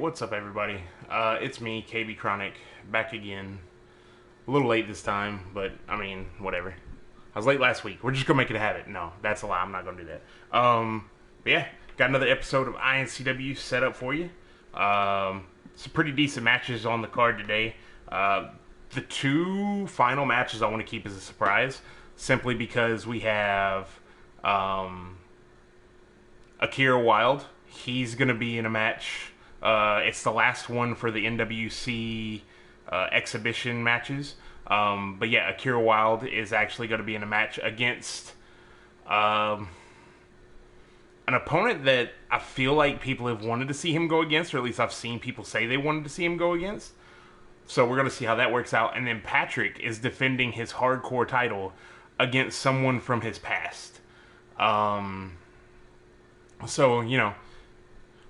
what's up everybody? It's me, KB Chronic, back again. A little late this time, but I mean, whatever. I was late last week. We're just gonna make it a habit. No, that's a lie. I'm not gonna do that. But yeah, got another episode of iNCW set up for you. Some pretty decent matches on the card today. The two final matches I want to keep as a surprise, simply because we have Akira Wilde. He's going to be in a match. It's the last one for the NWC exhibition matches. But yeah, Akira Wilde is actually going to be in a match against an opponent that I feel like people have wanted to see him go against, or at least I've seen people say they wanted to see him go against. So we're going to see how that works out. And then Patrick is defending his hardcore title against someone from his past. So, you know,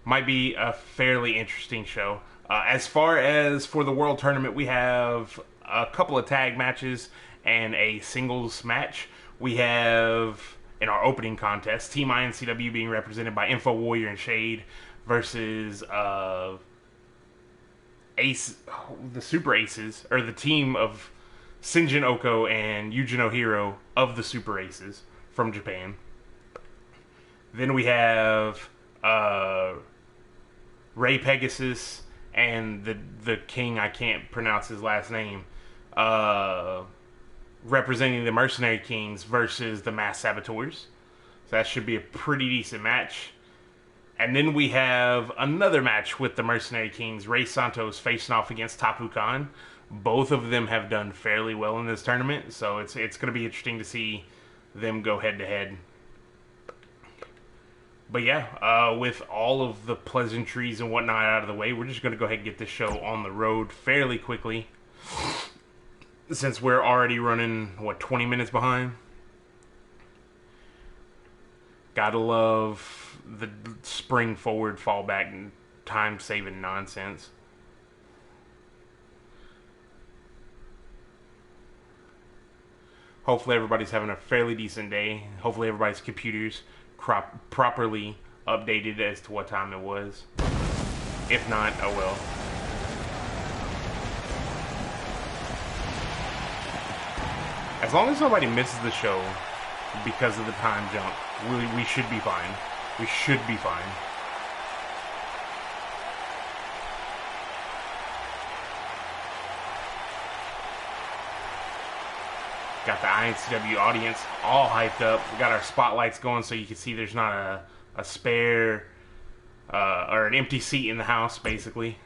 might be a fairly interesting show. As far as for the World Tournament, we have a couple of tag matches and a singles match. We have, in our opening contest, Team iNCW being represented by Info Warrior and Shade versus Ace, the Super Aces, or the team of Sinjin Oko and Yujino Hiro of the Super Aces from Japan. Then we have Ray Pegasus and the king, I can't pronounce his last name, representing the Mercenary Kings versus the Mass Saboteurs. So that should be a pretty decent match. And then we have another match with the Mercenary Kings, Ray Santos facing off against Tapu Khan. Both of them have done fairly well in this tournament, so it's going to be interesting to see them go head-to-head. But yeah, with all of the pleasantries and whatnot out of the way, we're just going to go ahead and get this show on the road fairly quickly. Since we're already running, 20 minutes behind? Gotta love the spring forward, fall back, and time-saving nonsense. Hopefully everybody's having a fairly decent day. Hopefully everybody's computers properly updated as to what time it was. If not, oh well. As long as nobody misses the show because of the time jump, we should be fine. We should be fine. Got the iNCW audience all hyped up. We got our spotlights going so you can see there's not a spare or an empty seat in the house, basically.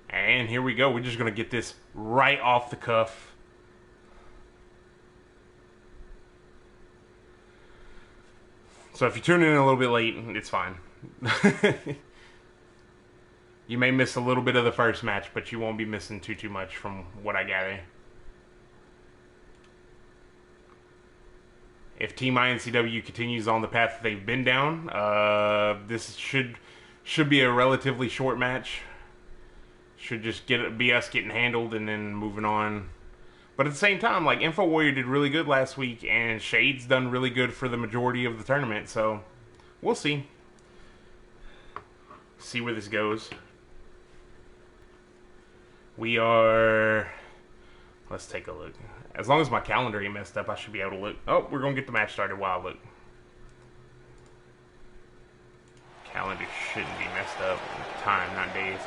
And here we go. We're just going to get this right off the cuff. So if you tune in a little bit late, it's fine. You may miss a little bit of the first match, but you won't be missing too much from what I gather. If Team iNCW continues on the path that they've been down, this should be a relatively short match. Should just be us getting handled and then moving on. But at the same time, like, Info Warrior did really good last week, and Shade's done really good for the majority of the tournament, so we'll see. See where this goes. We are... Let's take a look. As long as my calendar ain't messed up, I should be able to look. Oh, we're going to get the match started while I look. Calendar shouldn't be messed up. Time, not days.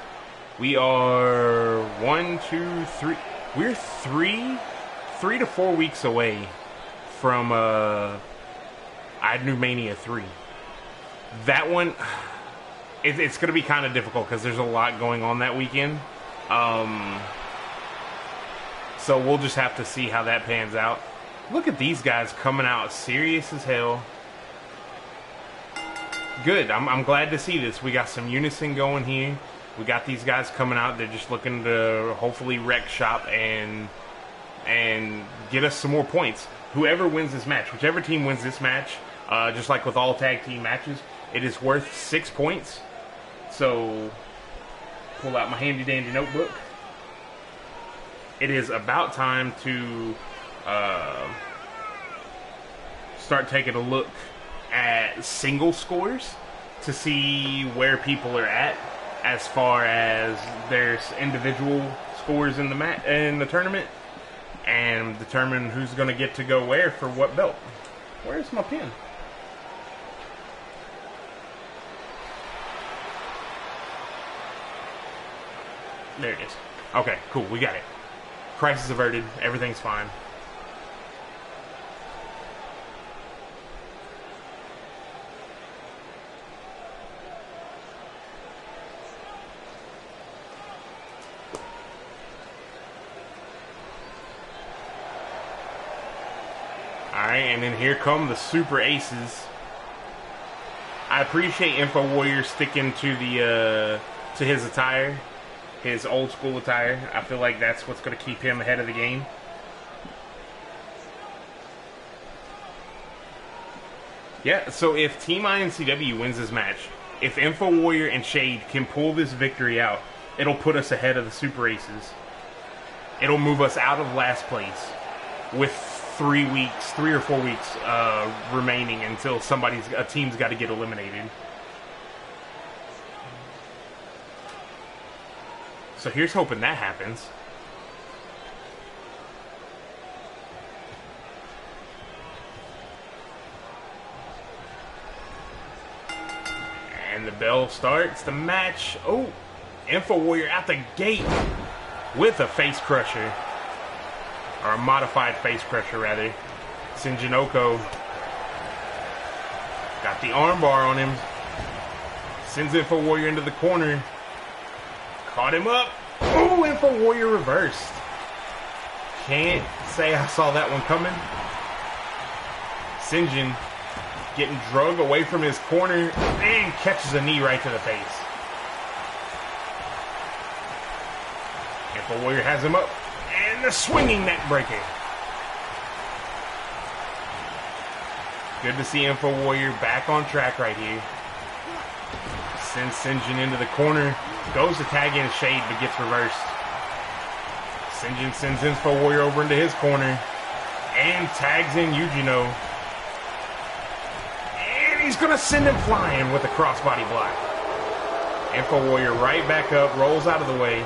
We are 1, 2, 3... We're three to 4 weeks away from Idnu Mania 3. That one, it's going to be kind of difficult because there's a lot going on that weekend. So we'll just have to see how that pans out. Look at these guys coming out serious as hell. Good. I'm glad to see this. We got some unison going here. We got these guys coming out. They're just looking to hopefully wreck shop and get us some more points. Whoever wins this match, whichever team wins this match, just like with all tag team matches, it is worth 6 points. So, pull out my handy dandy notebook. It is about time to start taking a look at single scores to see where people are at as far as their individual scores in the tournament, and determine who's going to get to go where for what belt. Where's my pin? There it is. Okay, cool. We got it. Crisis averted. Everything's fine. Alright, and then here come the Super Aces. I appreciate Info Warrior sticking to the to his attire. His old school attire. I feel like that's what's going to keep him ahead of the game. Yeah, so if Team iNCW wins this match, if Info Warrior and Shade can pull this victory out, it'll put us ahead of the Super Aces. It'll move us out of last place with 3 or 4 weeks remaining until a team's got to get eliminated. So here's hoping that happens. And the bell starts the match. Oh, Info Warrior out the gate with a face crusher. Or a modified face crusher, rather. Sinjin Oko got the armbar on him. Sends Info Warrior into the corner. Caught him up. Oh, Info Warrior reversed. Can't say I saw that one coming. Sinjin getting drugged away from his corner and catches a knee right to the face. Info Warrior has him up. And the swinging neck breaker. Good to see Info Warrior back on track right here. Sends Sinjin into the corner. Goes to tag in Shade, but gets reversed. Sinjin sends Info Warrior over into his corner. And tags in Yujino. And he's going to send him flying with a crossbody block. Info Warrior right back up. Rolls out of the way.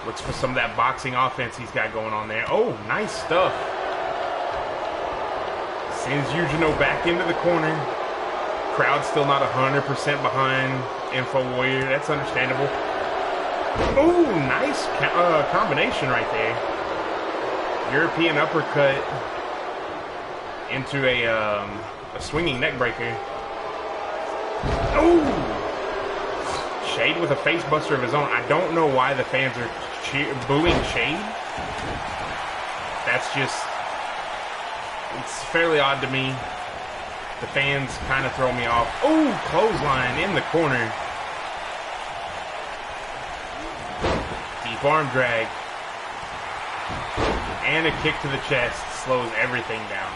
Looks for some of that boxing offense he's got going on there. Oh, nice stuff. Sends Yujino back into the corner. Crowd's still not 100% behind Info Warrior. That's understandable. Oh, nice combination right there. European uppercut into a swinging neck breaker. Oh! Shade with a face buster of his own. I don't know why the fans are booing Shade. That's just... it's fairly odd to me. The fans kind of throw me off. Oh, clothesline in the corner. Deep arm drag. And a kick to the chest slows everything down.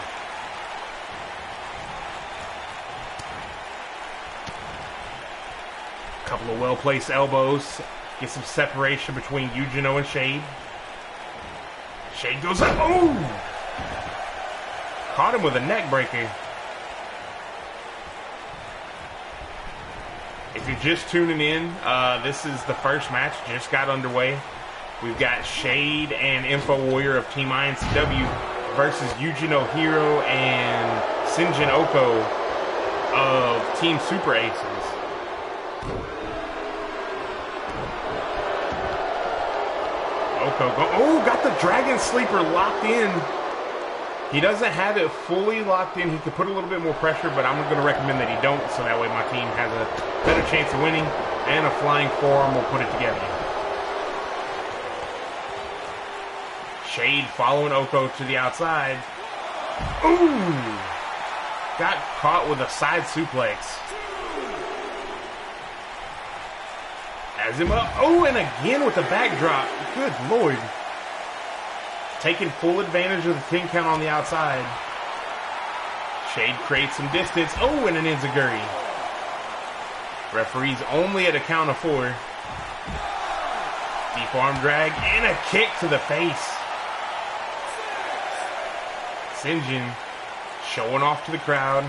Couple of well-placed elbows. Get some separation between Yujino and Shade. Shade goes up. Oh! Caught him with a neck breaker. If you're just tuning in, this is the first match. Just got underway. We've got Shade and Info Warrior of Team iNCW versus Yujino Hiro and Sinjin Oko of Team Super Aces. Oko got the Dragon Sleeper locked in. He doesn't have it fully locked in. He could put a little bit more pressure, but I'm going to recommend that he don't, so that way my team has a better chance of winning, and a flying forearm will put it together. Shade following Oko to the outside. Ooh! Got caught with a side suplex. Has him up. Oh, and again with the backdrop. Good Lord. Taking full advantage of the 10 count on the outside. Shade creates some distance. Oh, and an enziguri. Referee's only at a count of 4. Deep arm drag and a kick to the face. Sinjin showing off to the crowd.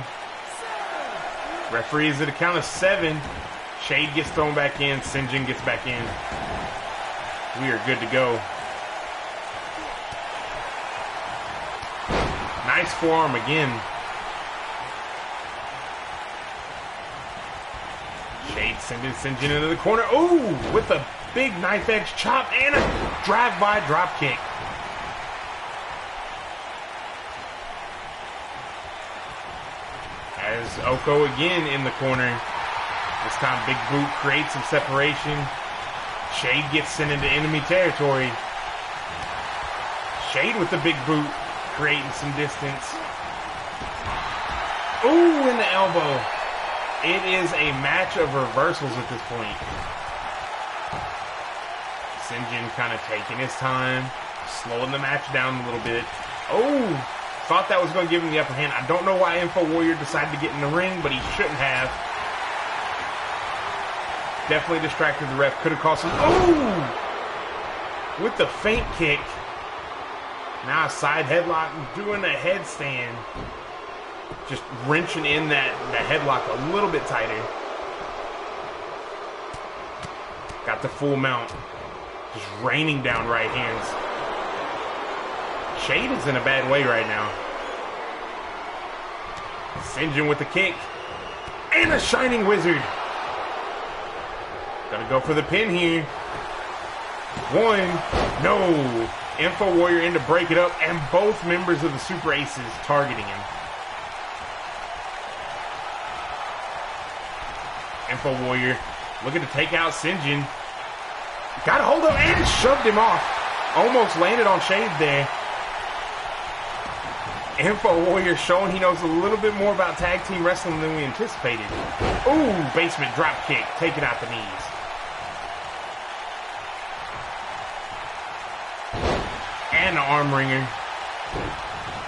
Referee's at a count of 7. Shade gets thrown back in. Sinjin gets back in. We are good to go. Nice forearm again. Shade sending Sinjin into the corner. Ooh, with a big knife edge chop and a drive-by drop kick. As Oko again in the corner. This time Big Boot creates some separation. Shade gets sent into enemy territory. Shade with the Big Boot, creating some distance. Ooh, in the elbow. It is a match of reversals at this point. Sinjin kind of taking his time, slowing the match down a little bit. Oh, thought that was going to give him the upper hand. I don't know why Info Warrior decided to get in the ring, but he shouldn't have. Definitely distracted the ref. Could have cost him. Oh! With the feint kick. Now a side headlock, doing a headstand. Just wrenching in the headlock a little bit tighter. Got the full mount. Just raining down right hands. Shade is in a bad way right now. Sinjin with the kick. And a Shining Wizard. Gotta go for the pin here. One. No. Info Warrior in to break it up. And both members of the Super Aces targeting him. Info Warrior looking to take out Sinjin. Got a hold of him and shoved him off. Almost landed on Shade there. Info Warrior showing he knows a little bit more about tag team wrestling than we anticipated. Ooh, basement drop kick, taking out the knees. And the arm wringer.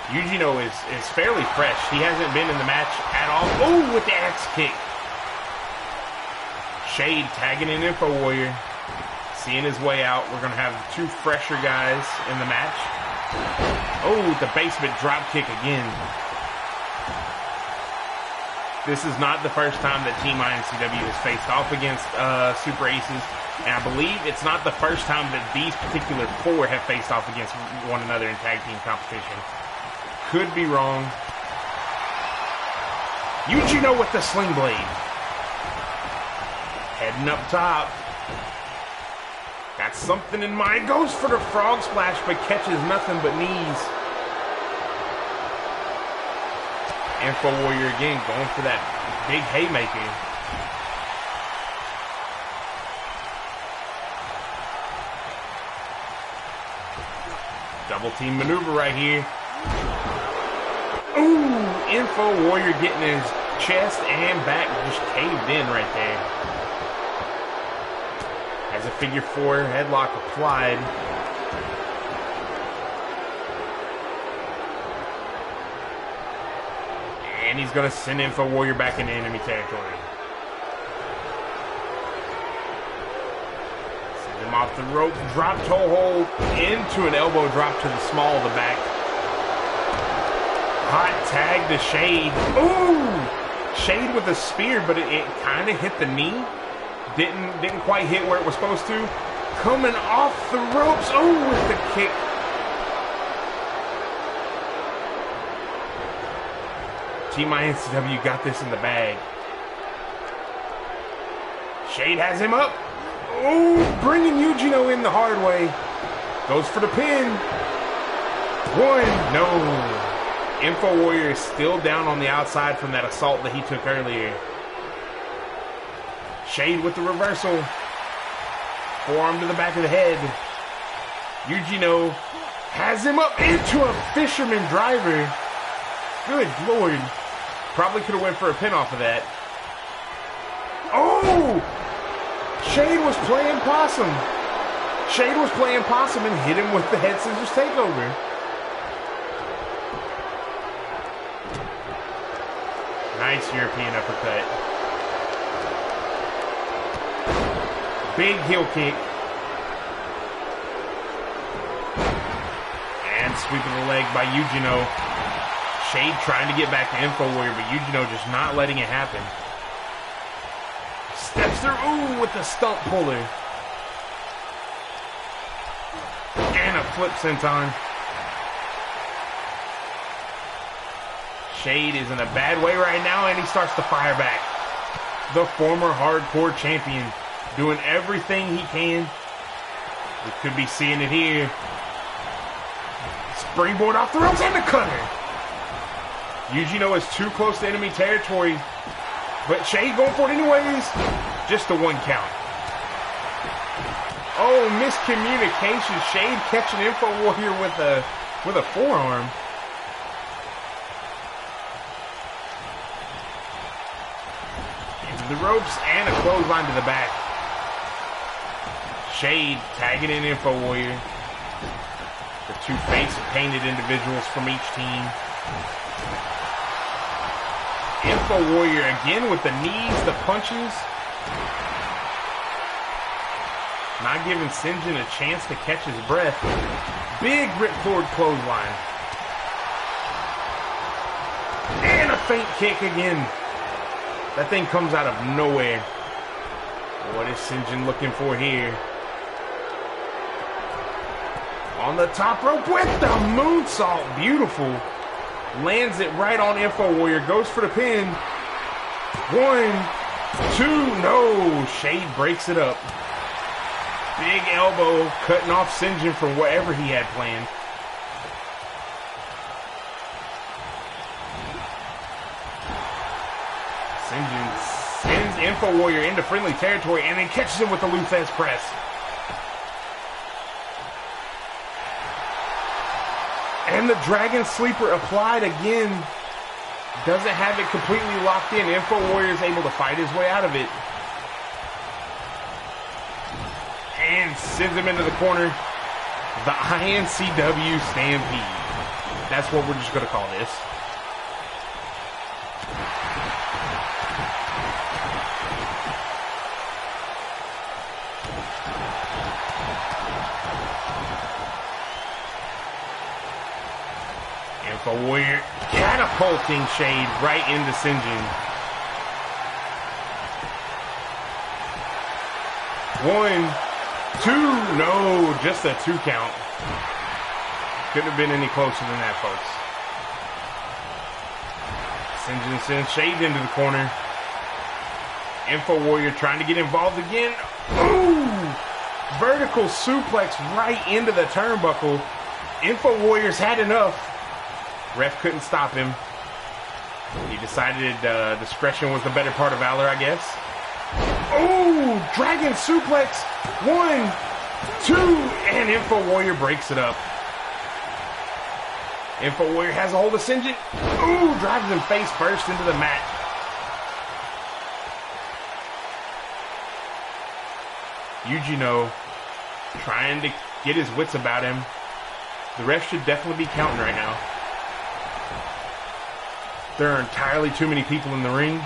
Yujino is fairly fresh. He hasn't been in the match at all. Ooh, with the axe kick. Shade tagging in Info Warrior. Seeing his way out. We're going to have two fresher guys in the match. Oh, the basement drop kick again. This is not the first time that Team iNCW has faced off against Super Aces. And I believe it's not the first time that these particular four have faced off against one another in tag team competition. Could be wrong. Yujino with the sling blade. Heading up top. Got something in mind. Goes for the frog splash, but catches nothing but knees. Info Warrior again going for that big haymaker. Double team maneuver right here. Ooh, Info Warrior getting his chest and back just caved in right there. Has a figure four headlock applied. And he's going to send Info Warrior back into enemy territory. Send him off the rope. Drop toe hold into an elbow drop to the small of the back. Hot tag to Shade. Ooh! Shade with a spear, but it kind of hit the knee. Didn't quite hit where it was supposed to. Coming off the ropes. Oh, with the kick. Team iNCW got this in the bag. Shade has him up. Oh, bringing Yujino in the hard way. Goes for the pin. One. No. Info Warrior is still down on the outside from that assault that he took earlier. Shade with the reversal. Forearm to the back of the head. Yujino has him up into a fisherman driver. Good Lord. Probably could have went for a pin off of that. Oh! Shade was playing possum. Shade was playing possum and hit him with the head scissors takeover. Nice European uppercut. Big heel kick. And sweep of the leg by Yujino. Shade trying to get back to Info Warrior, but Yujino just not letting it happen. Steps through. Ooh, with the stump puller. And a flip senton. Shade is in a bad way right now, and he starts to fire back. The former hardcore champion doing everything he can. We could be seeing it here. Springboard off the ropes and the cutter. Eugene is too close to enemy territory, but Shade going for it anyways. Just the 1 count. Oh, miscommunication. Shade catching Info Warrior with a forearm. Into the ropes and a clothesline to the back. Shade tagging in Info Warrior. The 2 face-painted individuals from each team. Info Warrior again with the knees, the punches. Not giving St. John a chance to catch his breath. Big ripcord clothesline. And a feint kick again. That thing comes out of nowhere. What is St. John looking for here? On the top rope with the moonsault. Beautiful. Lands it right on Info Warrior. Goes for the pin. 1, 2. No. Shade breaks it up. Big elbow cutting off St. John from whatever he had planned. St. John sends Info Warrior into friendly territory and then catches him with the Luthez press. And the Dragon Sleeper applied again. Doesn't have it completely locked in. Info Warrior is able to fight his way out of it. And sends him into the corner. The iNCW Stampede. That's what we're just going to call this. Info Warrior catapulting Shade right into St. John. 1, 2, no, just a 2 count. Couldn't have been any closer than that, folks. St. John sends Shade into the corner. Info Warrior trying to get involved again. Ooh! Vertical suplex right into the turnbuckle. Info Warrior's had enough. Ref couldn't stop him. He decided discretion was the better part of valor, I guess. Oh, Dragon suplex. 1, 2, and Info Warrior breaks it up. Info Warrior has a hold of St. John. Ooh, drives him face first into the mat. Eugene trying to get his wits about him. The ref should definitely be counting right now. There are entirely too many people in the ring.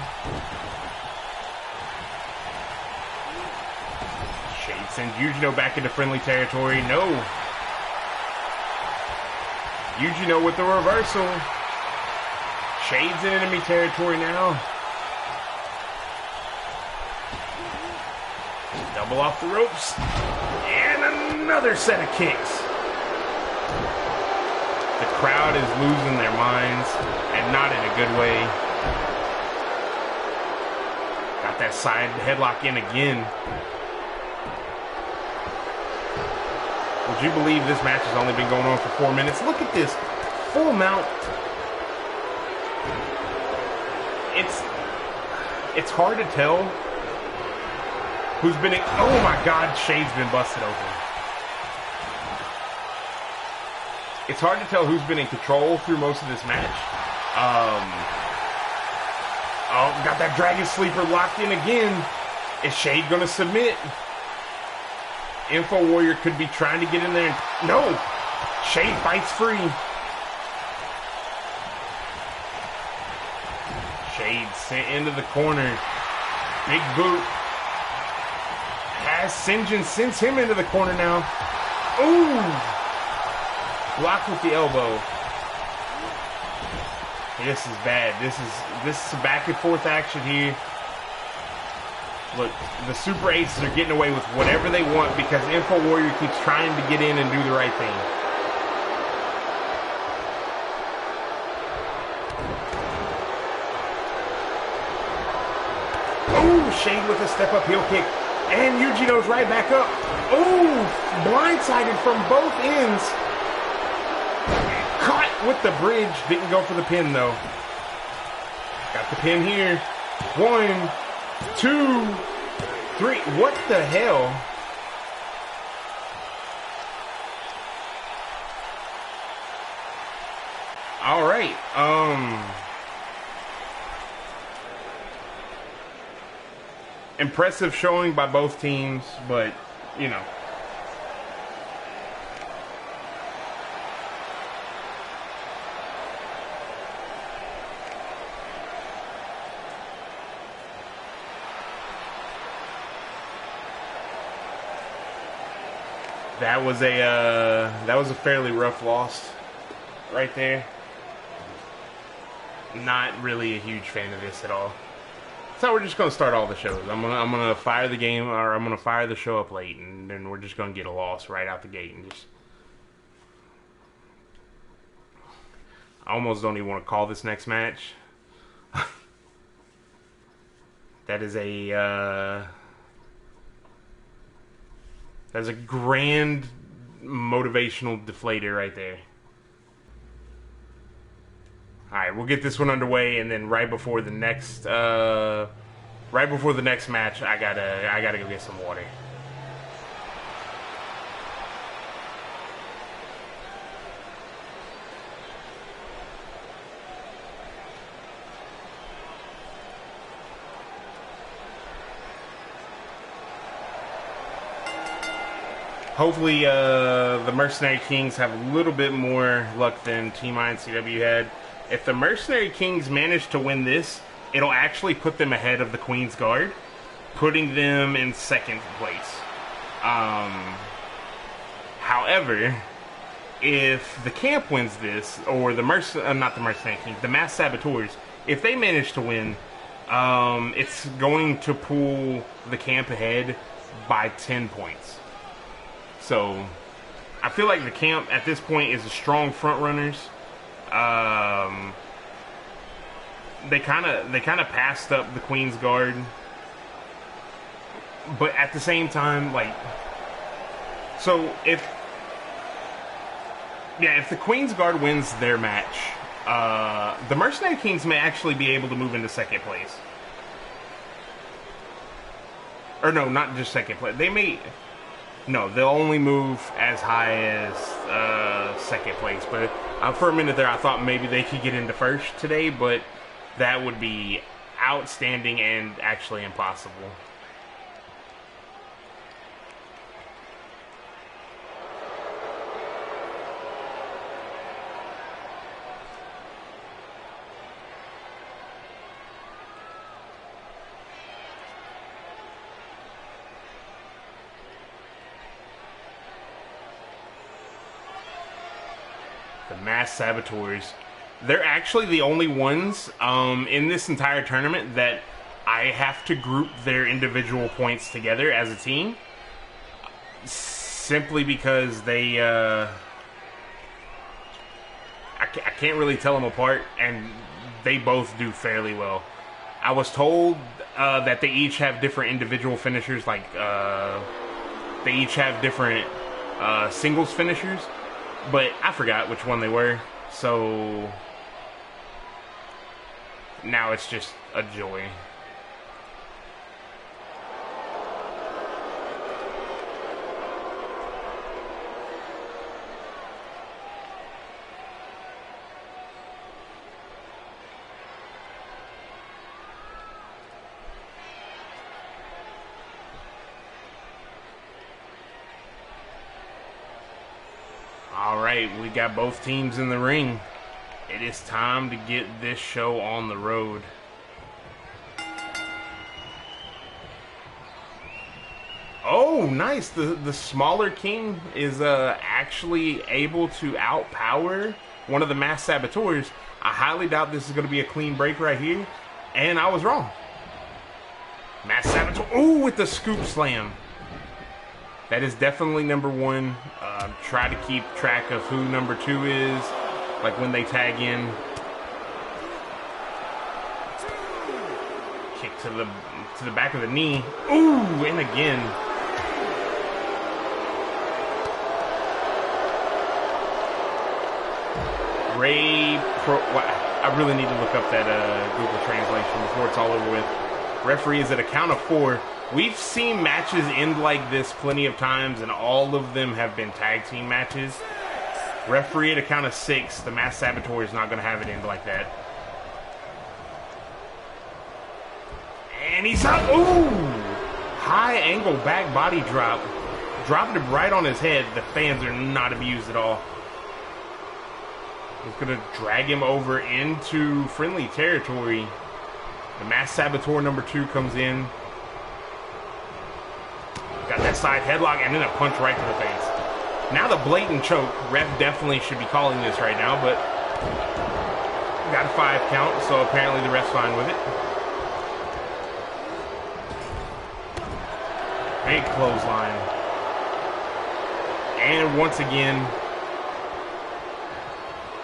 Shade sends Eugene back into friendly territory. No. Eugene with the reversal. Shade's in enemy territory now. Double off the ropes. And another set of kicks. The crowd is losing their minds, and not in a good way. Got that side headlock in again. Would you believe this match has only been going on for 4 minutes? Look at this. Full mount. It's hard to tell who's been in. Oh my God, Shade's been busted open. It's hard to tell who's been in control through most of this match. Oh, got that Dragon Sleeper locked in again. Is Shade going to submit? Info Warrior could be trying to get in there. No! Shade fights free. Shade sent into the corner. Big boot. Has St. John sends him into the corner now. Ooh! Blocked with the elbow. This is bad. This is back and forth action here. Look, the Super Aces are getting away with whatever they want because Info Warrior keeps trying to get in and do the right thing. Oh, Shade with a step-up heel kick. And Yujino's right back up. Oh, blindsided from both ends. Caught with the bridge. Didn't go for the pin, though. Got the pin here. 1, 2, 3. What the hell? All right. Impressive showing by both teams, but, you know. That was a fairly rough loss right there. Not really a huge fan of this at all. So we're just gonna start all the shows. I'm gonna fire the game, or I'm gonna fire the show up late, and then we're just gonna get a loss right out the gate, and just. I almost don't even want to call this next match. That is a that's a grand motivational deflator right there. Alright, we'll get this one underway, and then right before the next match, I gotta go get some water. Hopefully, the Mercenary Kings have a little bit more luck than Team iNCW had. If the Mercenary Kings manage to win this, it'll actually put them ahead of the Queen's Guard, putting them in second place. However, if the camp wins this, or the not the Mercenary Kings, the Mass Saboteurs, if they manage to win, it's going to pull the camp ahead by 10 points. So, I feel like the camp at this point is a strong front runners. They kind of passed up the Queen's Guard, but at the same time, like, so if the Queen's Guard wins their match, the Mercenary Kings may actually be able to move into second place. Or no, not just second place. They may. No, they'll only move as high as second place. But for a minute there, I thought maybe they could get into first today, but that would be outstanding and actually impossible. The Mass Saboteurs. They're actually the only ones in this entire tournament that I have to group their individual points together as a team. Simply because they... I can't really tell them apart, and they both do fairly well. I was told that they each have different individual finishers, like they each have different singles finishers. But I forgot which one they were, so now it's just a joy. Alright, we got both teams in the ring. It is time to get this show on the road. Oh, nice. The smaller king is actually able to outpower one of the Mass Saboteurs. I highly doubt this is going to be a clean break right here. And I was wrong. Mass Saboteur. Ooh, with the scoop slam. That is definitely number one. Try to keep track of who number two is, like when they tag in. Kick to the back of the knee. Ooh, and again. I really need to look up that Google translation before it's all over with. Referee is at a count of 4. We've seen matches end like this plenty of times, and all of them have been tag team matches. Referee at a count of 6. The Masked Saboteur is not going to have it end like that. And he's up. Ooh! High angle back body drop. Dropped him right on his head. The fans are not amused at all. He's going to drag him over into friendly territory. The Masked Saboteur number 2 comes in. Got that side headlock and then a punch right to the face. Now the blatant choke. Ref definitely should be calling this right now, but got a 5 count, so apparently the ref's fine with it. Big clothesline. And once again,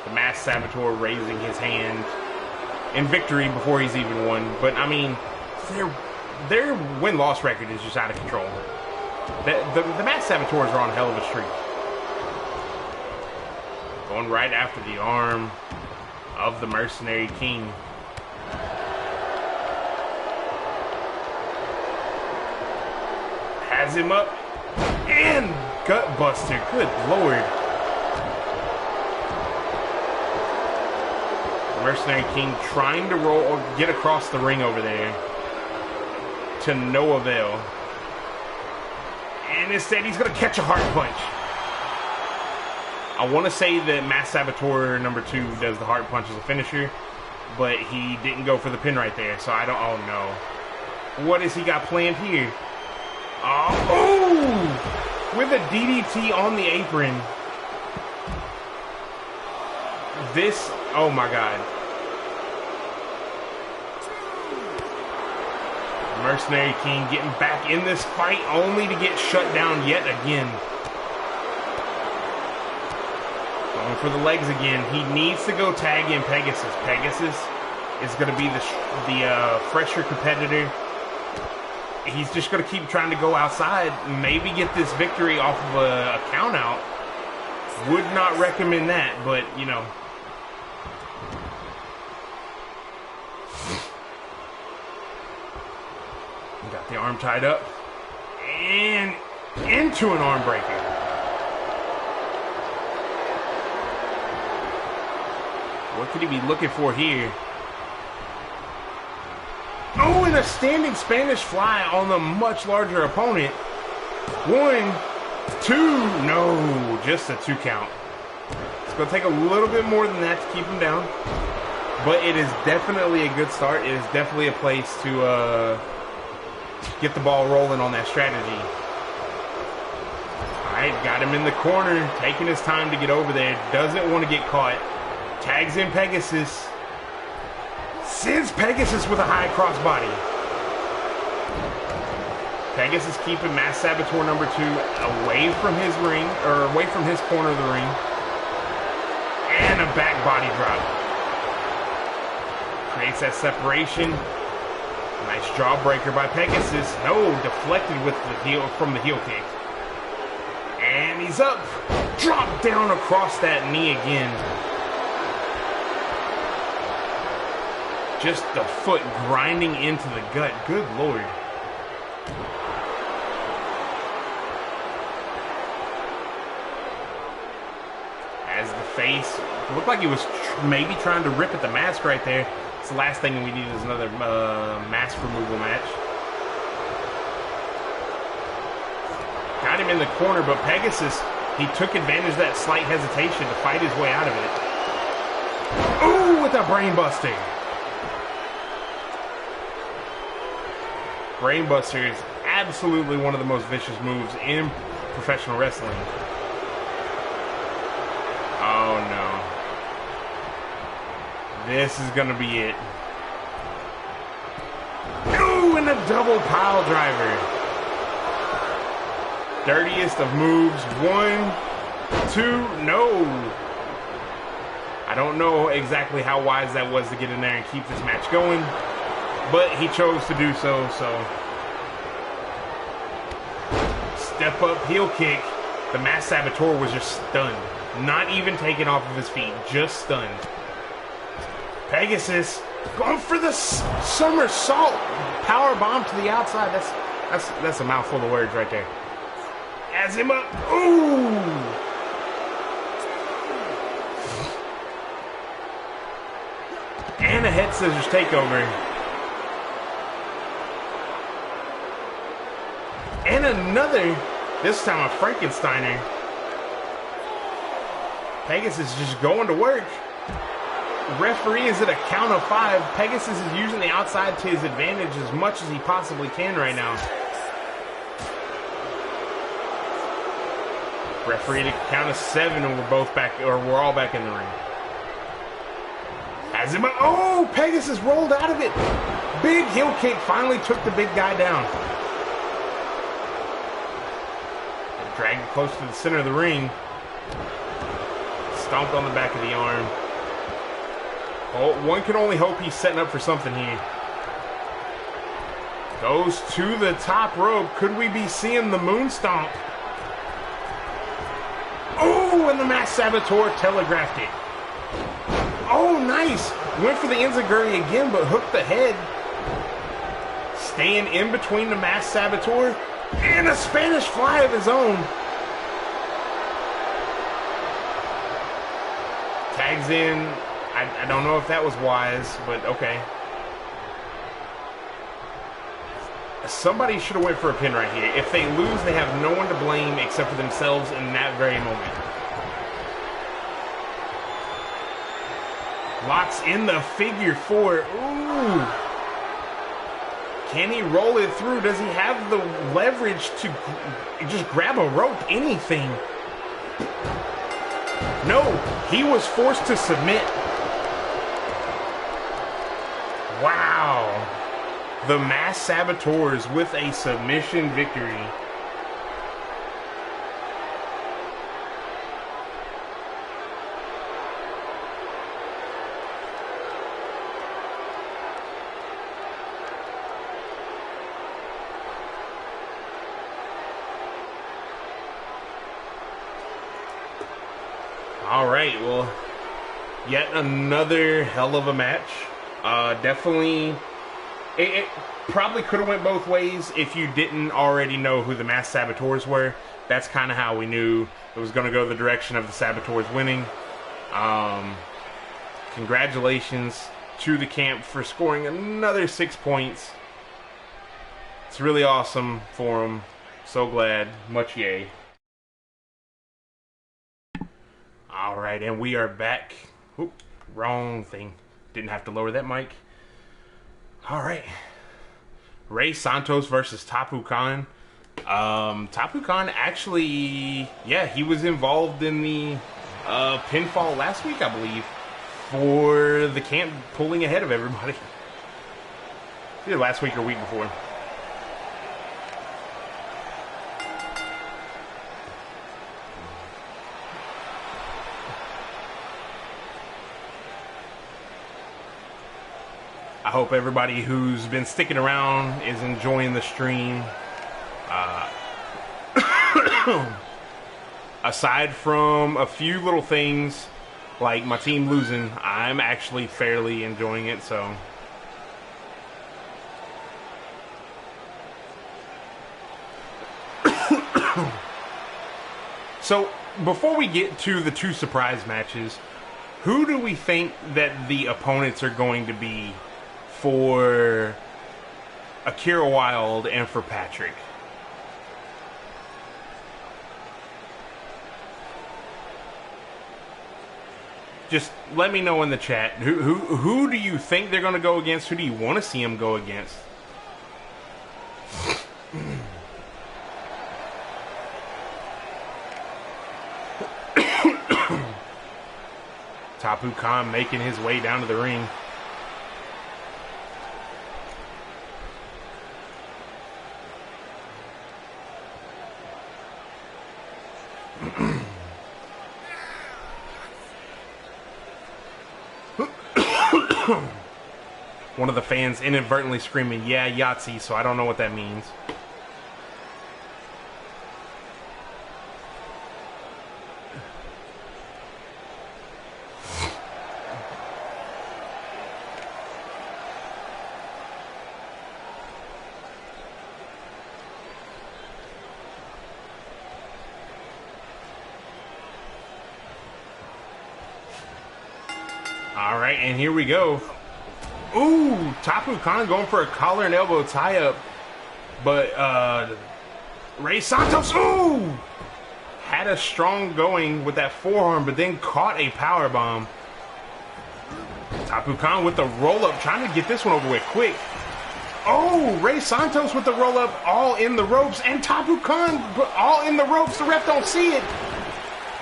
the Masked Saboteur raising his hand in victory before he's even won. But, I mean, their win-loss record is just out of control. The Masked Saboteurs are on a hell of a streak. Going right after the arm of the Mercenary King. Has him up. And gut buster. Good Lord. Mercenary King trying to roll or get across the ring over there to no avail. And instead he's going to catch a hard punch. I want to say that Masked Saboteur number 2 does the hard punch as a finisher, but he didn't go for the pin right there, so I don't, oh no. What has he got planned here? Oh, with a DDT on the apron. This, oh my God. Mercenary King getting back in this fight only to get shut down yet again. Going for the legs again. He needs to go tag in Pegasus. Pegasus is going to be the fresher competitor. He's just going to keep trying to go outside, maybe get this victory off of a count out. Would not recommend that, but you know. Got the arm tied up and into an arm breaker. What could he be looking for here? Oh, and a standing Spanish fly on the much larger opponent. 1, 2, no, just a 2 count. It's going to take a little bit more than that to keep him down, but it is definitely a good start. It is definitely a place to get the ball rolling on that strategy. Alright, got him in the corner, taking his time to get over there. Doesn't want to get caught. Tags in Pegasus. Sends Pegasus with a high crossbody. Pegasus keeping Masked Saboteur number 2 away from his ring, or away from his corner of the ring. And a back body drop. Creates that separation. Nice jawbreaker by Pegasus. No, deflected with the heel from the heel kick. And he's up. Drop down across that knee again. Just the foot grinding into the gut. Good Lord. As the face looked like he was maybe trying to rip at the mask right there. It's the last thing we need is another mask removal match. Got him in the corner, but Pegasus, he took advantage of that slight hesitation to fight his way out of it. Ooh, with a brainbuster. Brainbuster is absolutely one of the most vicious moves in professional wrestling. Oh no. This is going to be it. Ooh, and a double pile driver. Dirtiest of moves. 1, 2, no. I don't know exactly how wise that was to get in there and keep this match going, but he chose to do so, Step up heel kick. The Masked Saboteur was just stunned. Not even taken off of his feet, just stunned. Pegasus going for the somersault power bomb to the outside. That's a mouthful of words right there. Has him up. Ooh! And a head scissors takeover. And another, this time a Frankensteiner. Pegasus just going to work. Referee is at a count of 5. Pegasus is using the outside to his advantage as much as he possibly can right now. Referee at a count of 7 and we're all back in the ring. Has him, oh, Pegasus rolled out of it. Big heel kick finally took the big guy down. Dragged it close to the center of the ring. Stomped on the back of the arm. Oh, one can only hope he's setting up for something here. Goes to the top rope. Could we be seeing the moon stomp? Oh, and the Masked Saboteur telegraphed it. Oh, nice. Went for the enziguri again, but hooked the head. Staying in between the Masked Saboteur and a Spanish fly of his own. Tags in. I don't know if that was wise, but okay. Somebody should have went for a pin right here. If they lose, they have no one to blame except for themselves in that very moment. Locks in the figure 4. Ooh. Can he roll it through? Does he have the leverage to just grab a rope? Anything. No, he was forced to submit. Wow. The Masked Saboteurs with a submission victory. All right, well, yet another hell of a match. Definitely, it probably could have went both ways if you didn't already know who the Masked Saboteurs were. That's kind of how we knew it was going to go the direction of the Saboteurs winning. Congratulations to the camp for scoring another 6 points. It's really awesome for them. So glad. Much yay. All right, and we are back. Oop, wrong thing. Didn't have to lower that mic. All right. Rey Santos versus Tapu Khan. Tapu Khan actually, yeah, he was involved in the pinfall last week, I believe, for the camp pulling ahead of everybody. Either last week or week before. I hope everybody who's been sticking around is enjoying the stream. Aside from a few little things, like my team losing, I'm actually fairly enjoying it, so. So, before we get to the 2 surprise matches, who do we think that the opponents are going to be for Akira Wilde and for Patrick? Just let me know in the chat. Who do you think they're going to go against? Who do you want to see them go against? Tapu Khan making his way down to the ring. One of the fans inadvertently screaming, "Yeah, Yahtzee," so I don't know what that means. All right, and here we go. Ooh, Tapu Khan going for a collar and elbow tie-up. But Rey Santos, ooh! Had a strong going with that forearm, but then caught a power bomb. Tapu Khan with the roll-up, trying to get this one over with quick. Oh, Rey Santos with the roll-up, all in the ropes, and Tapu Khan all in the ropes. The ref don't see it.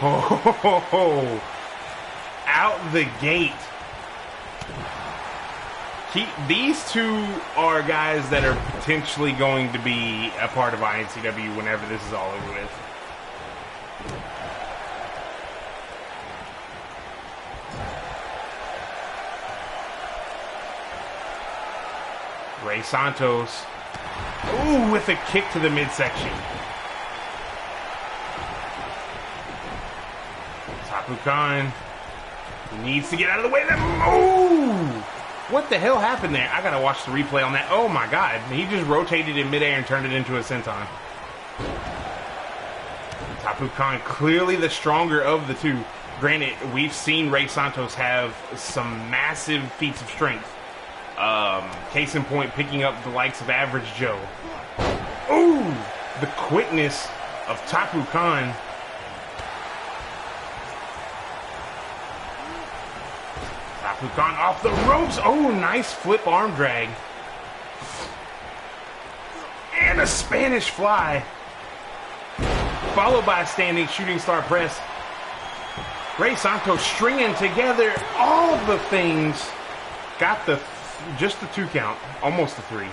Oh, out the gate. These two are guys that are potentially going to be a part of iNCW whenever this is all over with. Rey Santos, ooh, with a kick to the midsection. Tapu Khan needs to get out of the way. Ooh! What the hell happened there? I gotta watch the replay on that. Oh my god. He just rotated in midair and turned it into a senton. Tapu Khan clearly the stronger of the two. Granted, we've seen Rey Santos have some massive feats of strength. Case in point, picking up the likes of Average Joe. Ooh! The quickness of Tapu Khan. Tapu Khan off the ropes. Oh, nice flip arm drag. And a Spanish fly. Followed by a standing shooting star press. Rey Santos stringing together all the things. Got just the 2 count. Almost the 3.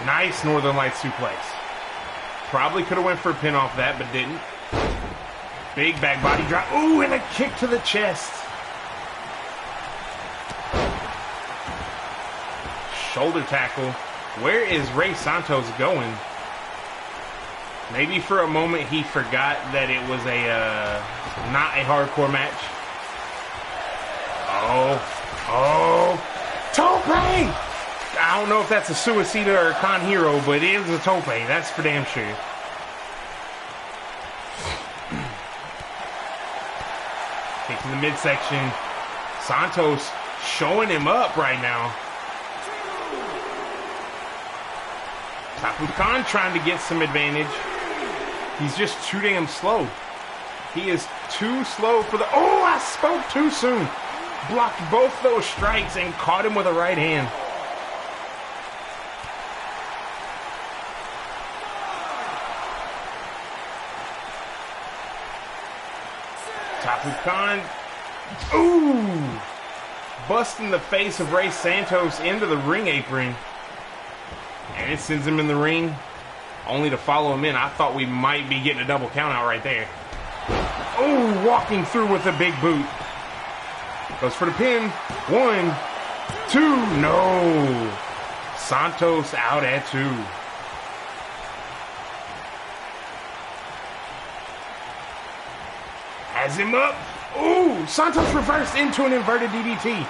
Nice Northern Lights suplex. Probably could have went for a pin off that, but didn't. Big back body drop. Ooh, and a kick to the chest. Shoulder tackle. Where is Rey Santos going? Maybe for a moment he forgot that it was not a hardcore match. Oh, tope! I don't know if that's a Suicida or a Con Hero, but it is a tope. That's for damn sure. Kick to the midsection. Santos showing him up right now. Tapu Khan trying to get some advantage. He's just too damn slow. He is too slow for the... Oh, I spoke too soon. Blocked both those strikes and caught him with a right hand. Tapu Khan, ooh, busting the face of Rey Santos into the ring apron. And it sends him in the ring, only to follow him in. I thought we might be getting a double count out right there. Oh, walking through with a big boot. Goes for the pin. 1, 2, no. Santos out at 2. Has him up. Ooh, Santos reversed into an inverted DDT.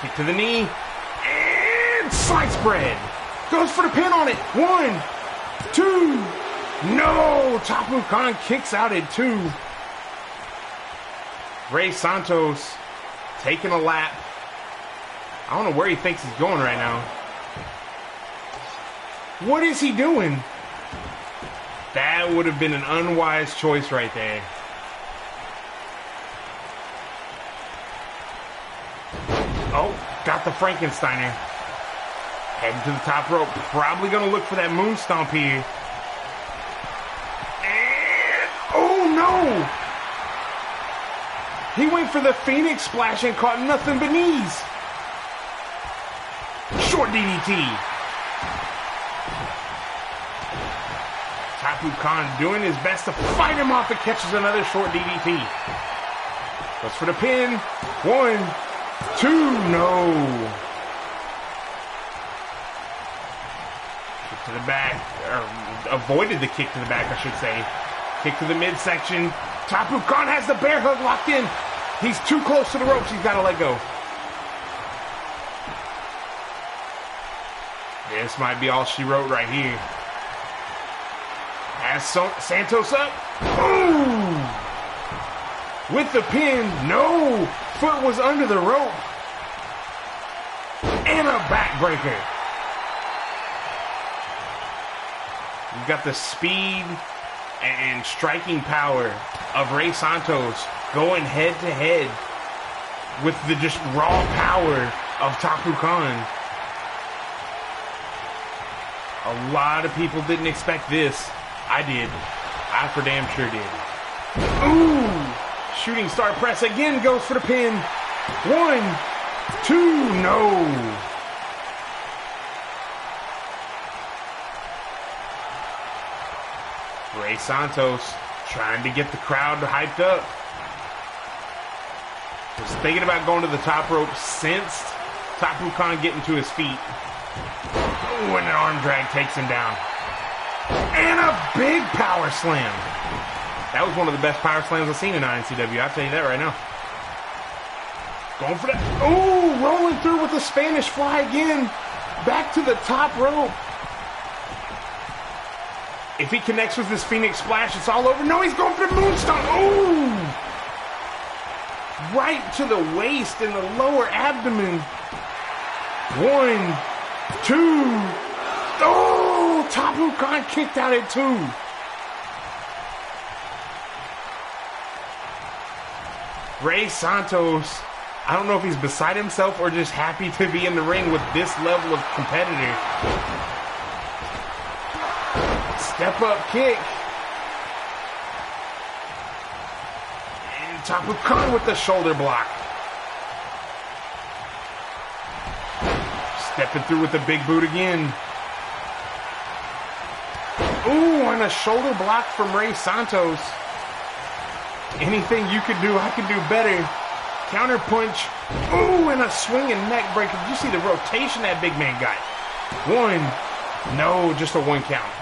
Kick to the knee. And side spread. Goes for the pin on it. 1, 2. No. Tapu Khan kicks out at 2. Rey Santos taking a lap. I don't know where he thinks he's going right now. What is he doing? That would have been an unwise choice right there. Oh, got the Frankensteiner. Heading to the top rope. Probably going to look for that moon stomp here. And, oh no! He went for the Phoenix Splash and caught nothing but knees. Short DDT. Tapu Khan doing his best to fight him off and catches another short DDT. Goes for the pin. 1, 2, no. Kick to the back, or avoided the kick to the back, I should say. Kick to the midsection. Tapu Khan has the bear hug locked in. He's too close to the ropes. He's got to let go. This might be all she wrote right here. Has Santos up. Ooh! With the pin. No! Foot was under the rope. And a backbreaker. You've got the speed and striking power of Rey Santos going head to head with the just raw power of Tapu Khan. A lot of people didn't expect this. I did. I for damn sure did. Ooh! Shooting star press again, goes for the pin. 1, 2, no. Rey Santos trying to get the crowd hyped up. Was thinking about going to the top rope, sensed Tapu Khan getting to his feet. Ooh, and an arm drag takes him down. And a big power slam. That was one of the best power slams I've seen in iNCW. I'll tell you that right now. Going for that. Ooh, rolling through with the Spanish fly again. Back to the top rope. If he connects with this Phoenix Splash, it's all over. No, he's going for the moonstone. Ooh! Right to the waist and the lower abdomen. 1, 2. Oh! Tapu Khan kicked out at 2. Rey Santos, I don't know if he's beside himself or just happy to be in the ring with this level of competitor. Step up kick. And Tapu Khan with the shoulder block. Stepping through with the big boot again. Ooh, and a shoulder block from Rey Santos. Anything you could do, I could do better. Counter punch. Ooh, and a swinging neck breaker. Did you see the rotation that big man got? 1. No, just a 1 count.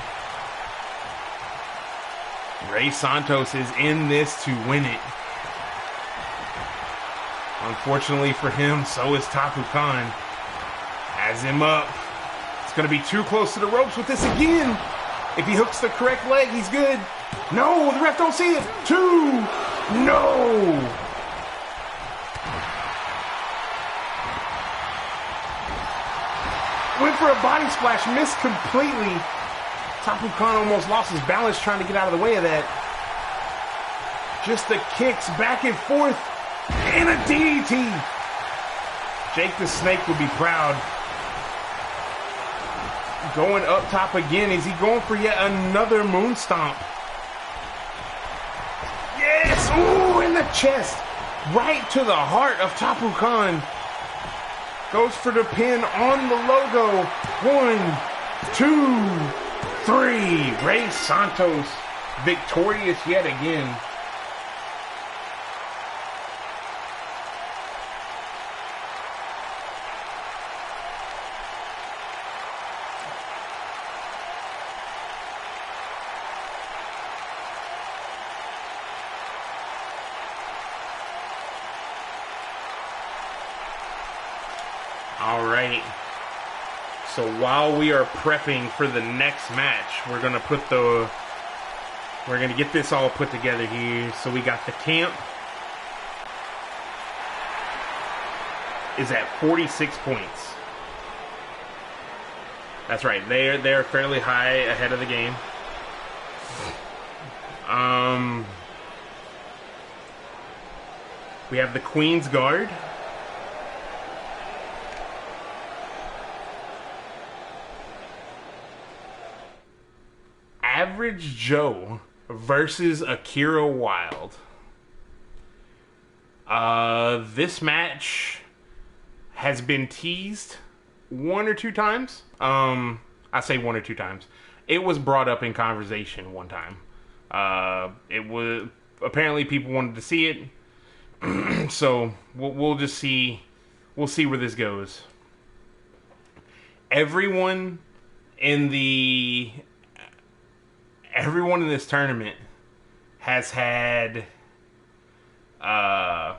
Rey Santos is in this to win it. Unfortunately for him, so is Tapu Khan. Has him up. It's going to be too close to the ropes with this again. If he hooks the correct leg, he's good. No, the ref don't see it. 2. No. Went for a body splash, missed completely. Tapu Khan almost lost his balance trying to get out of the way of that. Just the kicks back and forth. And a DDT. Jake the Snake would be proud. Going up top again. Is he going for yet another moon stomp? Yes! Ooh, in the chest. Right to the heart of Tapu Khan. Goes for the pin on the logo. 1, 2, 3. Rey Santos victorious yet again. Alright, so while we are prepping for the next match, we're gonna get this all put together here. So we got the camp is at 46 points. That's right, they're fairly high ahead of the game. We have the Queen's Guard. Average Joe versus Akira Wilde. This match has been teased 1 or 2 times. I say 1 or 2 times. it was brought up in conversation one time. It was apparently people wanted to see it, so we'll just see. We'll see where this goes. Everyone in this tournament has had. I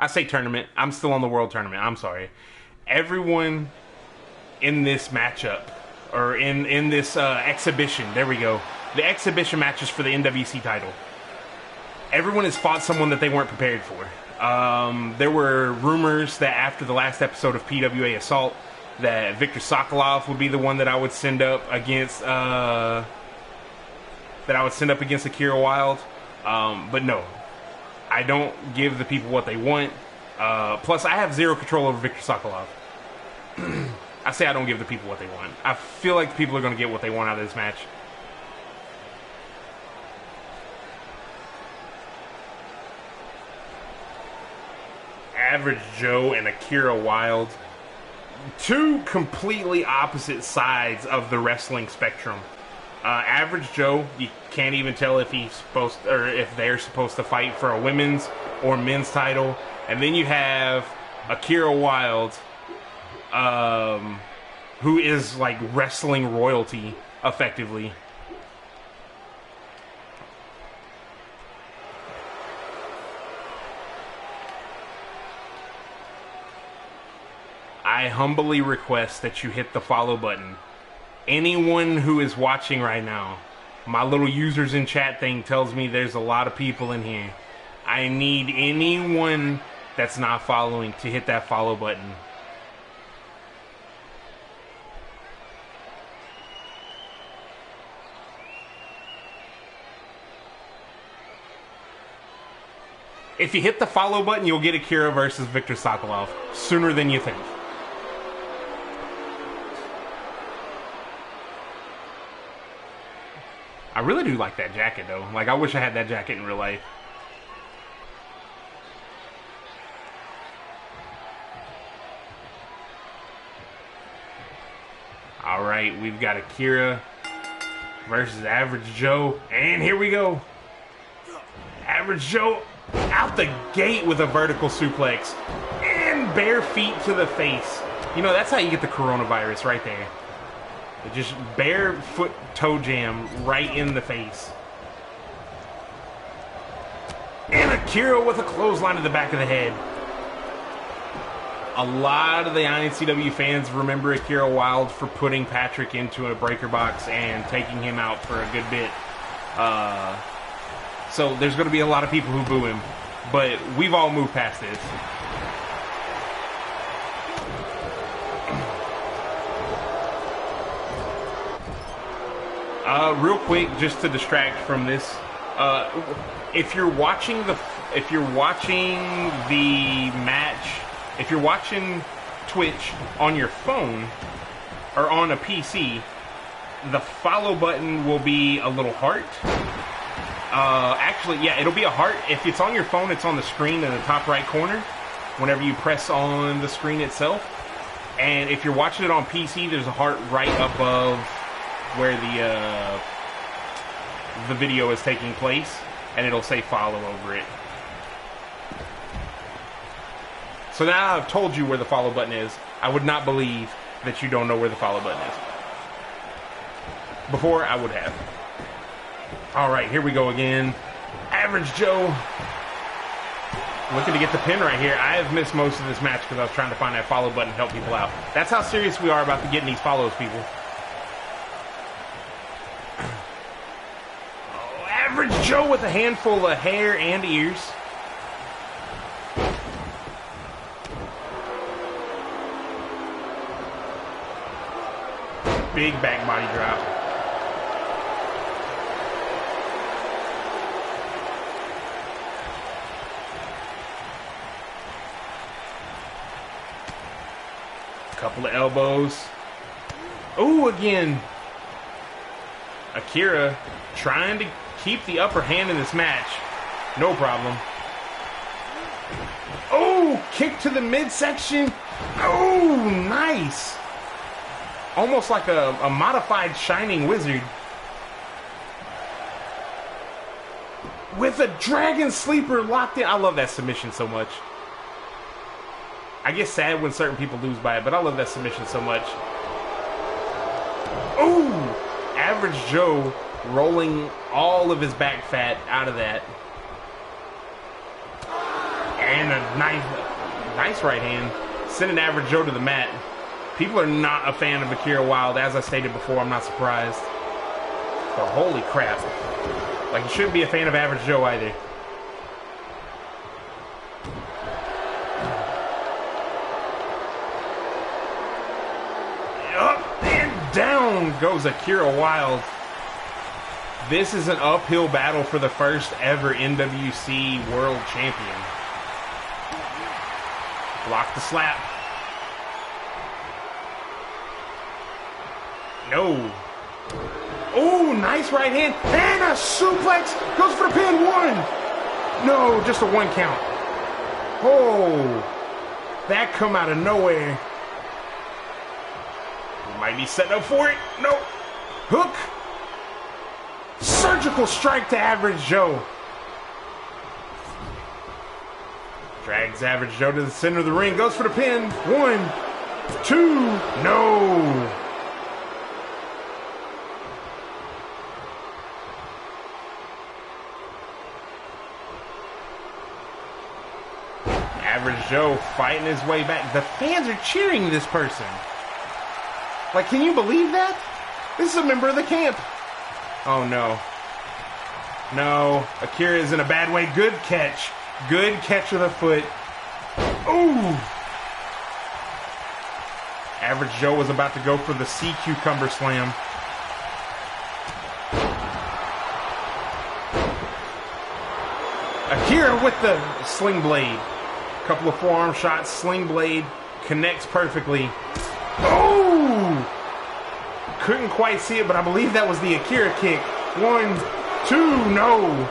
say tournament. I'm still on the world tournament. I'm sorry. Everyone in this matchup, or in this exhibition, there we go. The exhibition matches for the NWC title. Everyone has fought someone that they weren't prepared for. There were rumors that after the last episode of PWA Assault, that Viktor Sokolov would be the one that I would send up against. Akira Wilde. But no, I don't give the people what they want. Plus, I have zero control over Viktor Sokolov. I say I don't give the people what they want. I feel like the people are going to get what they want out of this match. Average Joe and Akira Wilde. Two completely opposite sides of the wrestling spectrum. Average Joe, you can't even tell if he's supposed or if they're supposed to fight for a women's or men's title. And then you have Akira Wilde, who is like wrestling royalty, effectively. I humbly request that you hit the follow button. Anyone who is watching right now, my little users in chat thing tells me there's a lot of people in here. I need anyone that's not following to hit that follow button. If you hit the follow button, you'll get Akira versus Viktor Sokolov sooner than you think. I really do like that jacket, though. Like, I wish I had that jacket in real life. Alright, we've got Akira versus Average Joe. And here we go. Average Joe out the gate with a vertical suplex. And bare feet to the face. You know, that's how you get the coronavirus right there. Just barefoot toe jam right in the face. And Akira with a clothesline to the back of the head. A lot of the iNCW fans remember Akira Wilde for putting Patrick into a breaker box and taking him out for a good bit. So there's going to be a lot of people who boo him. But we've all moved past this. Real quick, just to distract from this, if you're watching the match, if you're watching Twitch on your phone or on a PC, the follow button will be a little heart. Actually, yeah, it'll be a heart. If it's on your phone, it's on the screen in the top right corner whenever you press on the screen itself. And if you're watching it on PC, there's a heart right above where the video is taking place, and it'll say follow over it. So now I've told you where the follow button is. I would not believe that you don't know where the follow button is. Before, I would have. Alright, here we go again. Average Joe looking to get the pin right here. I have missed most of this match because I was trying to find that follow button to help people out. That's how serious we are about getting these follows, people. Average Joe with a handful of hair and ears. Big back body drop. Couple of elbows. Ooh, again. Akira trying to keep the upper hand in this match. No problem. Oh, kick to the midsection. Oh, nice. almost like a modified Shining Wizard. With a Dragon Sleeper locked in. I love that submission so much. I get sad when certain people lose by it, but I love that submission so much. Ooh! Average Joe rolling all of his back fat out of that. And a nice right hand. Sending Average Joe to the mat. People are not a fan of Akira Wilde. As I stated before, I'm not surprised. But holy crap. Like, you shouldn't be a fan of Average Joe either. Up and down goes Akira Wilde. This is an uphill battle for the first ever NWC World Champion. Block the slap. No. Oh, nice right hand. And a suplex. Goes for the pin. One. No, just a 1 count. Oh. That come out of nowhere. He might be setting up for it. No. Hook. Surgical strike to Average Joe. Drags Average Joe to the center of the ring. Goes for the pin. 1, 2. No. Average Joe fighting his way back. The fans are cheering this person. Like, can you believe that? This is a member of the camp. Oh, no. No. Akira is in a bad way. Good catch. Good catch with a foot. Ooh. Average Joe was about to go for the sea cucumber slam. Akira with the sling blade. Couple of forearm shots. Sling blade connects perfectly. Oh! Couldn't quite see it, but I believe that was the Akira kick. 1, 2, no.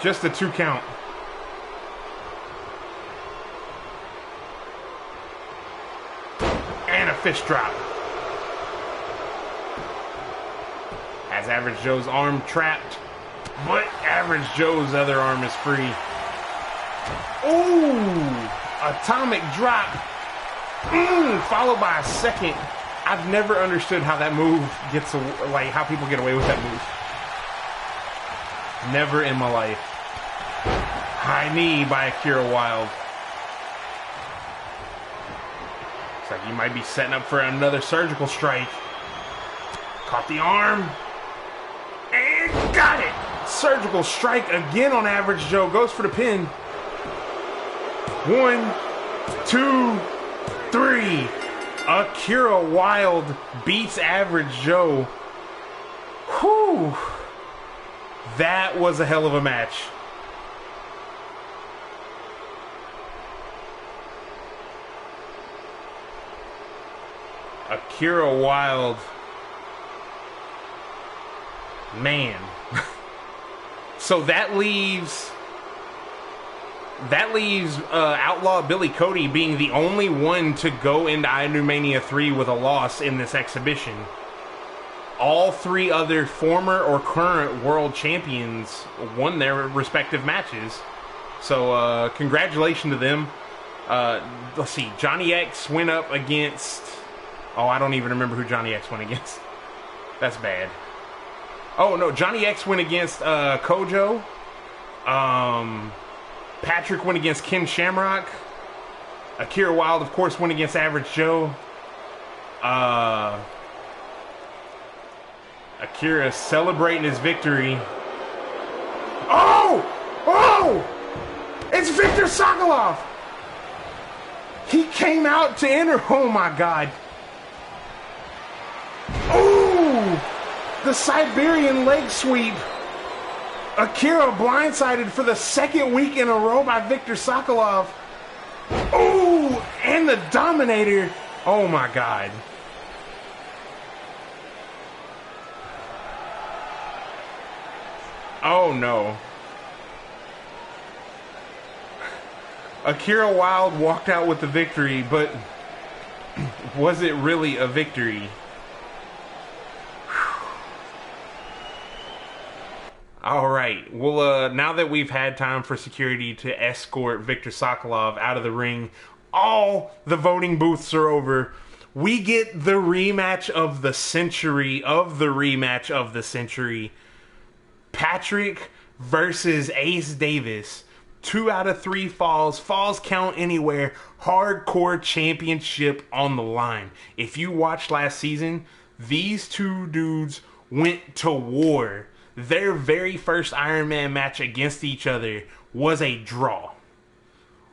Just a 2 count. And a fish drop. Has Average Joe's arm trapped, but Average Joe's other arm is free. Ooh! Atomic drop. Followed by a second. I've never understood how that move gets, like, how people get away with that move. Never in my life. High knee by Akira Wilde. Looks like he might be setting up for another surgical strike. Caught the arm. And got it! Surgical strike again on Average Joe. Goes for the pin. 1, 2, 3. Akira Wilde beats Average Joe. Whew. That was a hell of a match. Akira Wilde. Man. So that leaves Outlaw Billy Cody being the only one to go into iNCW Mania 3 with a loss in this exhibition. All 3 other former or current world champions won their respective matches. So congratulations to them. Let's see, Johnny X went up against... Oh, I don't even remember who Johnny X went against. That's bad. Oh, no, Johnny X went against Kojo. Patrick went against Ken Shamrock. Akira Wilde, of course, went against Average Joe. Akira celebrating his victory. Oh! Oh! It's Victor Sokolov! He came out to enter. Oh, my God. Ooh! The Siberian leg sweep. Akira blindsided for the 2nd week in a row by Victor Sokolov. Ooh! And the Dominator. Oh, my God. Oh, no. Akira Wilde walked out with the victory, but was it really a victory? All right. Well, now that we've had time for security to escort Viktor Sokolov out of the ring, all the voting booths are over. We get the rematch of the century Patrick versus Ace Davis. 2 out of 3 falls. Falls count anywhere. Hardcore championship on the line. If you watched last season, these two dudes went to war. Their very first Iron Man match against each other was a draw.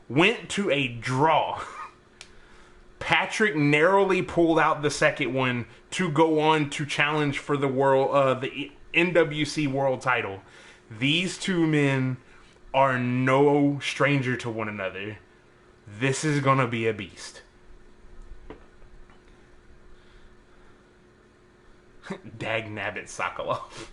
Went to a draw. Patrick narrowly pulled out the second one to go on to challenge for the NWC World Title. These two men are no stranger to one another. This is gonna be a beast. Dag nabbit Sokolov.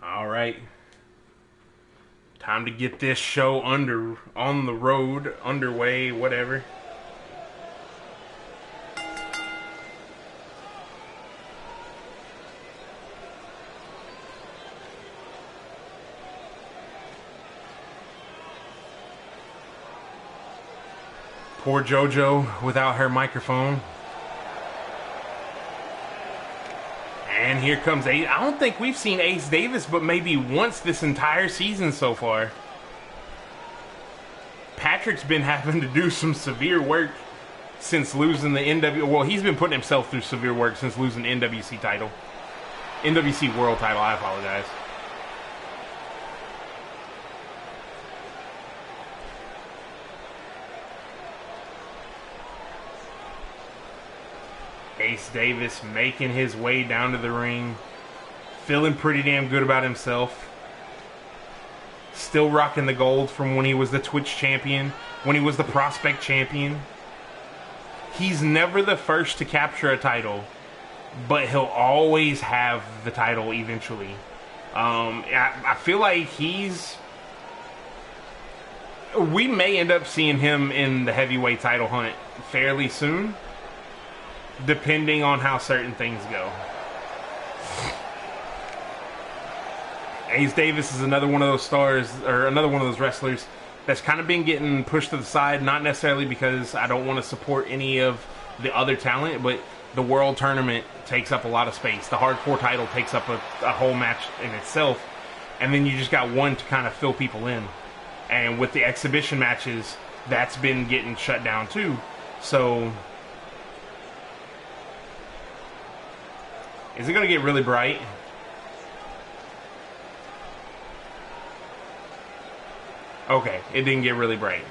All right. Time to get this show on the road, underway, whatever. Poor JoJo without her microphone. And here comes Ace. I don't think we've seen Ace Davis but maybe once this entire season so far. Patrick's been having to do some severe work since losing the Well, he's been putting himself through severe work since losing the NWC title. NWC World title, I apologize. Ace Davis making his way down to the ring, feeling pretty damn good about himself. Still rocking the gold from when he was the Twitch champion, when he was the Prospect champion. He's never the first to capture a title, but he'll always have the title eventually. I feel like we may end up seeing him in the heavyweight title hunt fairly soon, depending on how certain things go. Ace Davis is another one of those stars, or another one of those wrestlers that's kind of been getting pushed to the side, not necessarily because I don't want to support any of the other talent, but the World Tournament takes up a lot of space. The Hardcore title takes up a whole match in itself, and then you just got one to kind of fill people in. And with the exhibition matches, that's been getting shut down too. So is it going to get really bright? Okay, it didn't get really bright.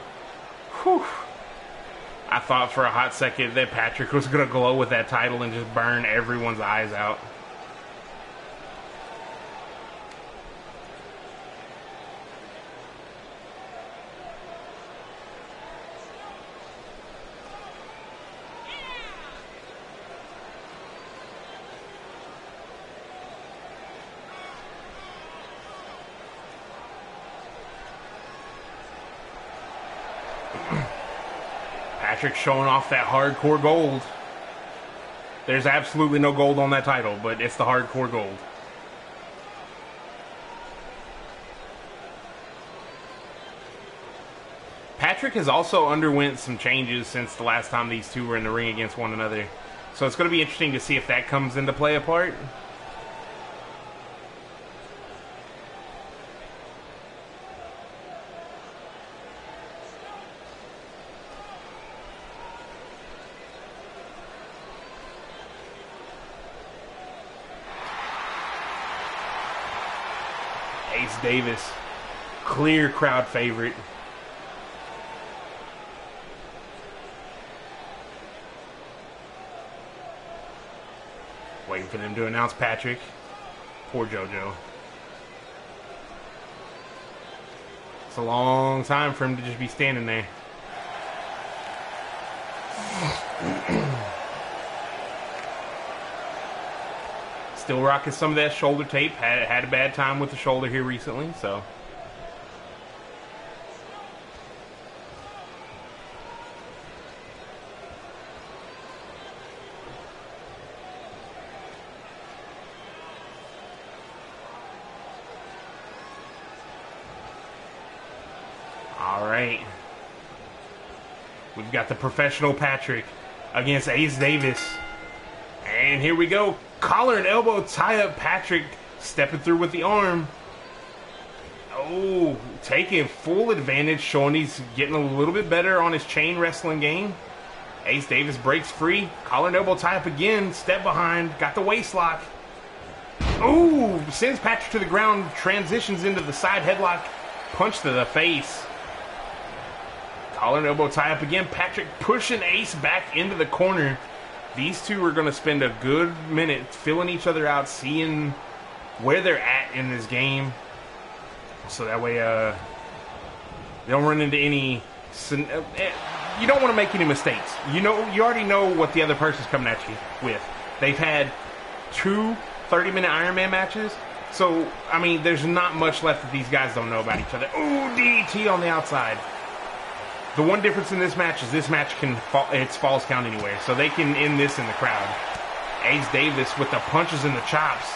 Whew. I thought for a hot second that Patrick was going to glow with that title and just burn everyone's eyes out. Patrick showing off that hardcore gold. There's absolutely no gold on that title, but it's the hardcore gold. Patrick has also underwent some changes since the last time these two were in the ring against one another. So it's going to be interesting to see if that comes into play a part. Ace Davis, clear crowd favorite. Waiting for them to announce Patrick. Poor JoJo. It's a long time for him to just be standing there. Still rocking some of that shoulder tape. Had a bad time with the shoulder here recently, so. All right. We've got the professional Patrick against Ace Davis. And here we go. Collar and elbow tie up. Patrick stepping through with the arm. Oh, taking full advantage, showing he's getting a little bit better on his chain wrestling game. Ace Davis breaks free. Collar and elbow tie up again. Step behind. Got the waist lock. Oh, sends Patrick to the ground. Transitions into the side headlock. Punch to the face. Collar and elbow tie up again. Patrick pushing Ace back into the corner. These two are going to spend a good minute filling each other out, seeing where they're at in this game. So that way they don't run into any... You don't want to make any mistakes. You already know what the other person's coming at you with. They've had 2 30-minute Iron Man matches. So, I mean, there's not much left that these guys don't know about each other. Ooh, DDT on the outside. The one difference in this match is this match it's falls count anywhere, so they can end this in the crowd. Ace Davis with the punches and the chops.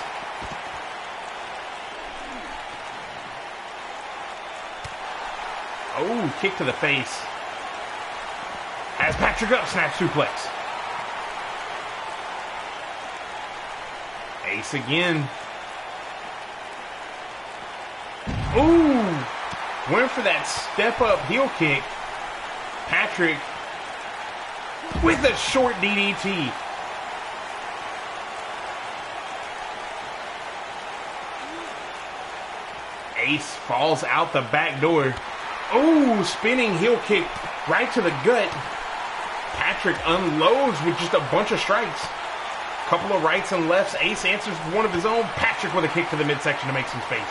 Oh, kick to the face. Has Patrick up, snap suplex. Ace again. Ooh, went for that step up heel kick. Patrick with a short DDT. Ace falls out the back door. Oh, spinning heel kick right to the gut. Patrick unloads with just a bunch of strikes. Couple of rights and lefts. Ace answers with one of his own. Patrick with a kick to the midsection to make some space.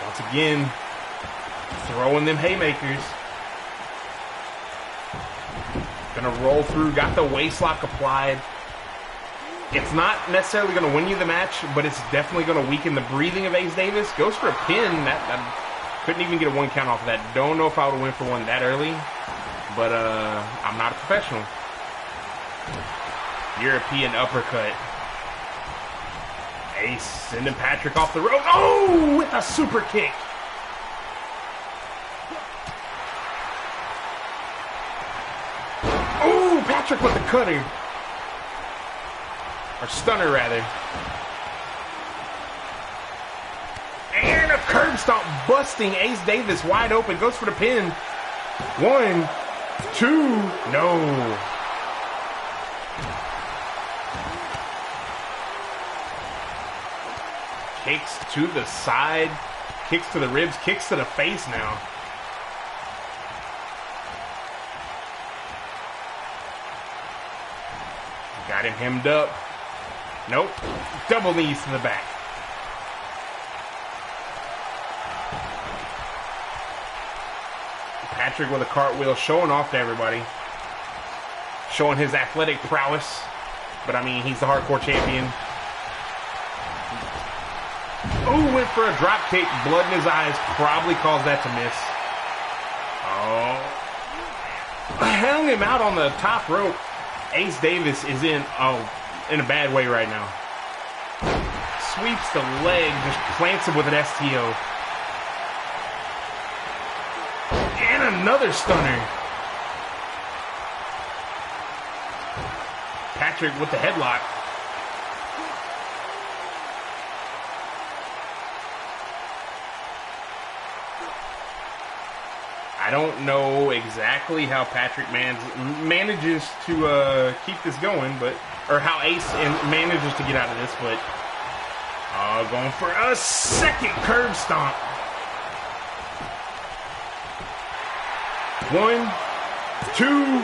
Once again, throwing them haymakers. Gonna roll through, got the waist lock applied. It's not necessarily gonna win you the match, but it's definitely gonna weaken the breathing of Ace Davis. Goes for a pin. That couldn't even get a 1 count off of that. Don't know if I would have went for one that early, but I'm not a professional. European uppercut. Ace sending Patrick off the rope. Oh, with a super kick. Oh, Patrick with the cutter. Or stunner, rather. And a curb stomp, busting Ace Davis wide open. Goes for the pin. 1, 2, no. Kicks to the side, kicks to the ribs, kicks to the face now. Got him hemmed up. Nope. Double knees to the back. Patrick with a cartwheel, showing off to everybody. Showing his athletic prowess. But I mean, he's the hardcore champion. Oh, went for a drop kick. Blood in his eyes. Probably caused that to miss. Oh. Hung him out on the top rope. Ace Davis is in a bad way right now. Sweeps the leg. Just plants him with an STO. And another stunner. Patrick with the headlock. I don't know exactly how Patrick manages to keep this going, or how Ace manages to get out of this, but going for a second curb stomp. 1, 2,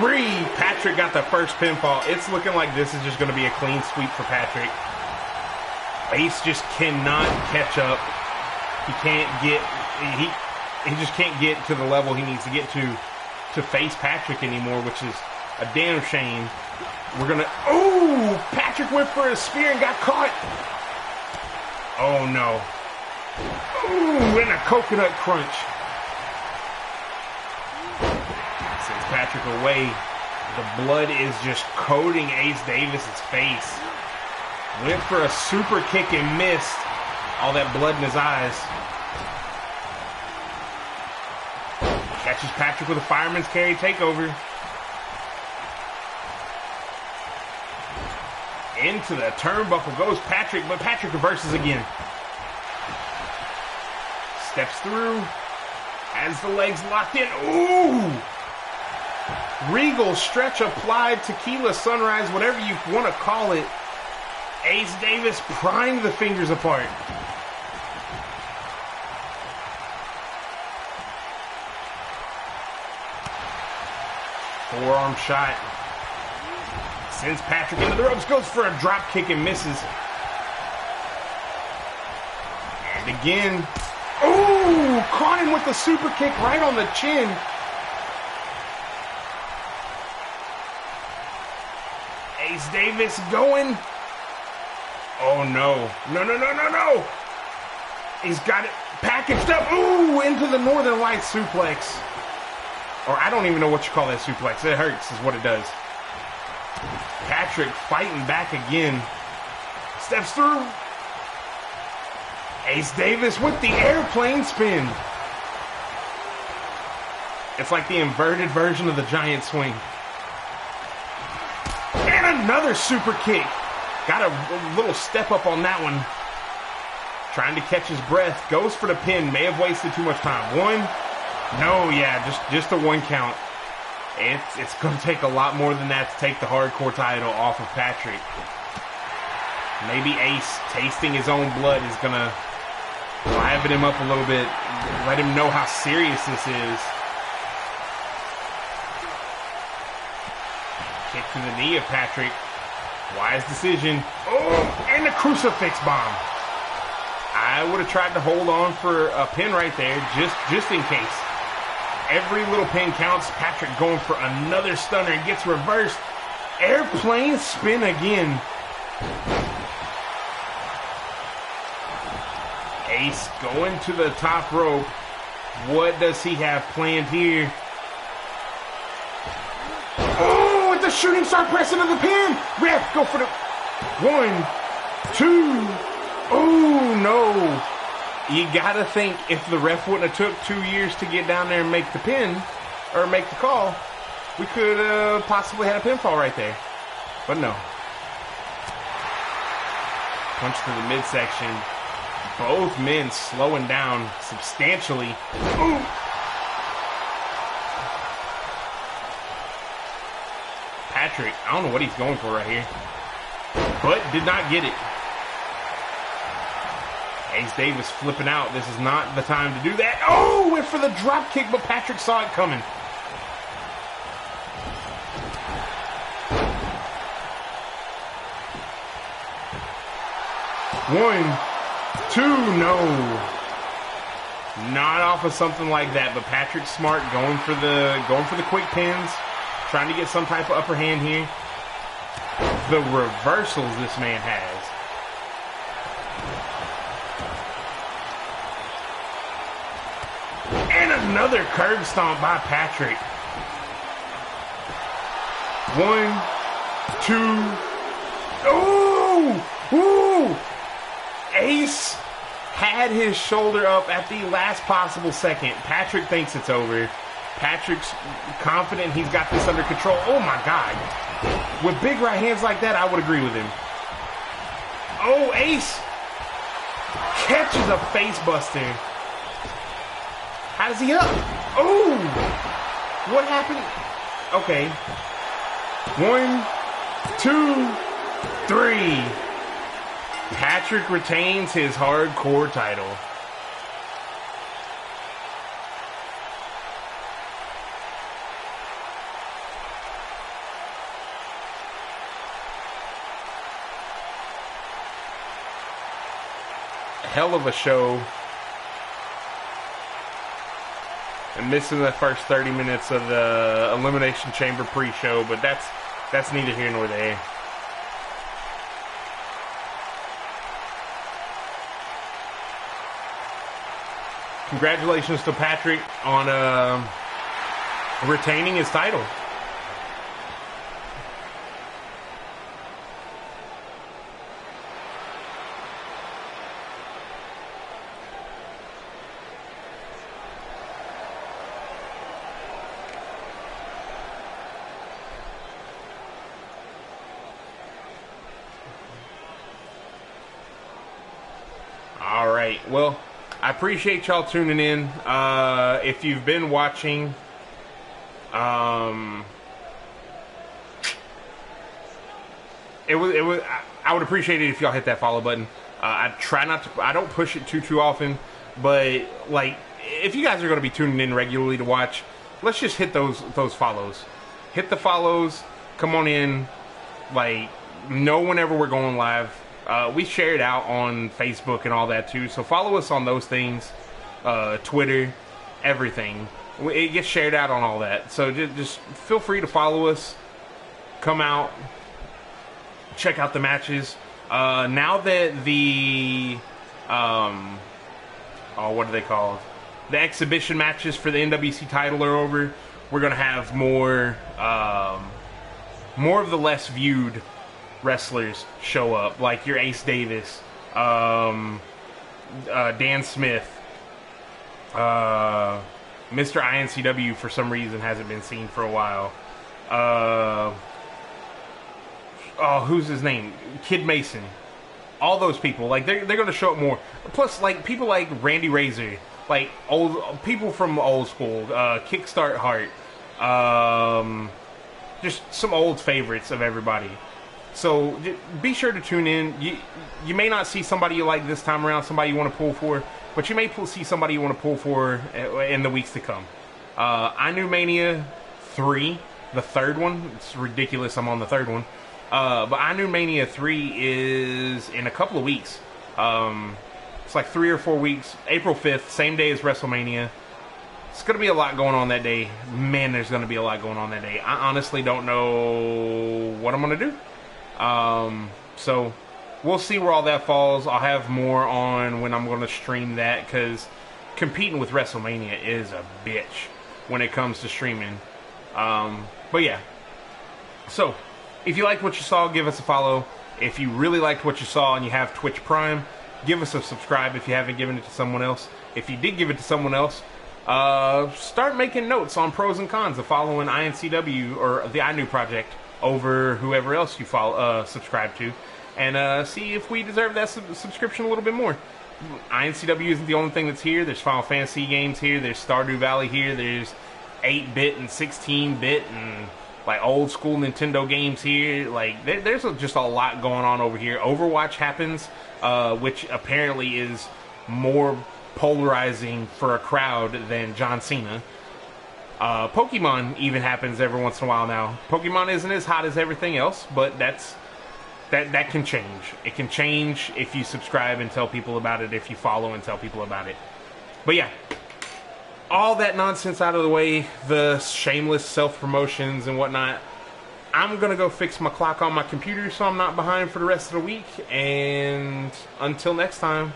3. Patrick got the first pinfall. It's looking like this is just going to be a clean sweep for Patrick. Ace just cannot catch up. He can't get... He just can't get to the level he needs to get to face Patrick anymore, which is a damn shame. We're gonna... Oh! Ooh, Patrick went for a spear and got caught. Oh no. Ooh, and a coconut crunch. Sends Patrick away. The blood is just coating Ace Davis's face. Went for a super kick and missed. All that blood in his eyes. Catches Patrick with a fireman's carry takeover. Into the turnbuckle goes Patrick, but Patrick reverses again. Steps through. Has the legs locked in. Ooh! Regal stretch applied, tequila sunrise, whatever you want to call it. Ace Davis primed the fingers apart. Forearm shot. Sends Patrick into the ropes, goes for a drop kick and misses. And again. Ooh! Caught him with the super kick right on the chin. Ace Davis going. Oh no. No, no, no, no, no. He's got it packaged up. Ooh, into the Northern Lights suplex. Or I don't even know what you call that suplex. It hurts is what it does. Patrick fighting back again. Steps through. Ace Davis with the airplane spin. It's like the inverted version of the giant swing. And another super kick. Got a little step up on that one. Trying to catch his breath. Goes for the pin. May have wasted too much time. One. No, yeah, just a one count. It's going to take a lot more than that to take the hardcore title off of Patrick. Maybe Ace, tasting his own blood, is going to liven him up a little bit. Let him know how serious this is. Kick to the knee of Patrick. Wise decision. Oh, and the crucifix bomb. I would have tried to hold on for a pin right there, just in case. Every little pin counts. Patrick going for another stunner and gets reversed. Airplane spin again. Ace going to the top rope. What does he have planned here? Oh, with the shooting star press into the pin. Ref, go for the 1, 2. Oh, no. You gotta think if the ref wouldn't have took 2 years to get down there and make the pin, or make the call, we could possibly had a pinfall right there. But no. Punch to the midsection. Both men slowing down substantially. Ooh. Patrick, I don't know what he's going for right here, but did not get it. Ace Davis flipping out. This is not the time to do that. Oh, went for the drop kick, but Patrick saw it coming. One, two, no. Not off of something like that, but Patrick's smart, going for the quick pins, trying to get some type of upper hand here. The reversals this man has. Another curb stomp by Patrick. 1, 2. Ooh! Ooh! Ace had his shoulder up at the last possible second. Patrick thinks it's over. Patrick's confident he's got this under control. Oh my God. With big right hands like that, I would agree with him. Oh, Ace catches a face buster. How's he up? Oh! What happened? Okay. 1, 2, 3. Patrick retains his hardcore title. Hell of a show. And missing the first 30 minutes of the Elimination Chamber pre-show, but that's neither here nor there. congratulations to Patrick on retaining his title. All right. Well, I appreciate y'all tuning in. If you've been watching, I would appreciate it if y'all hit that follow button. I try not to. I don't push it too often, but like, if you guys are going to be tuning in regularly to watch, let's just hit those follows. Hit the follows. Come on in. Like, know whenever we're going live. We share it out on Facebook and all that too, so follow us on those things, Twitter, everything. It gets shared out on all that, so just feel free to follow us. Come out, check out the matches. Now that the what are they called? The exhibition matches for the NWC title are over. We're gonna have more of the less viewed wrestlers show up, like your Ace Davis, Dan Smith, Mr. iNCW for some reason hasn't been seen for a while. Who's his name? Kid Mason. All those people, like they're going to show up more. Plus, like people like Randy Razor, like old people from old school, Kickstart Heart, just some old favorites of everybody. So be sure to tune in. You may not see somebody you like this time around, somebody you want to pull for, but you may see somebody you want to pull for in the weeks to come. iNCW Mania 3, the third one. It's ridiculous I'm on the third one. But iNCW Mania 3 is in a couple of weeks. It's like 3 or 4 weeks. April 5th, same day as WrestleMania. It's going to be a lot going on that day. Man, there's going to be a lot going on that day. I honestly don't know what I'm going to do. So we'll see where all that falls. I'll have more on when I'm going to stream that, because competing with WrestleMania is a bitch when it comes to streaming. But yeah. So if you liked what you saw, give us a follow. If you really liked what you saw and you have Twitch Prime, give us a subscribe if you haven't given it to someone else. If you did give it to someone else, start making notes on pros and cons of following iNCW or the iNCW Project over whoever else you follow, subscribe to, and see if we deserve that subscription a little bit more. iNCW isn't the only thing that's here. There's Final Fantasy games here. There's Stardew Valley here. There's 8-bit and 16-bit and like old school Nintendo games here. Like there's just a lot going on over here. Overwatch happens, which apparently is more polarizing for a crowd than John Cena. Pokemon even happens every once in a while now. Pokemon isn't as hot as everything else, but that can change. It can change if you subscribe and tell people about it, if you follow and tell people about it. But yeah, all that nonsense out of the way, the shameless self-promotions and whatnot, I'm going to go fix my clock on my computer so I'm not behind for the rest of the week. And until next time,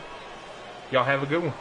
y'all have a good one.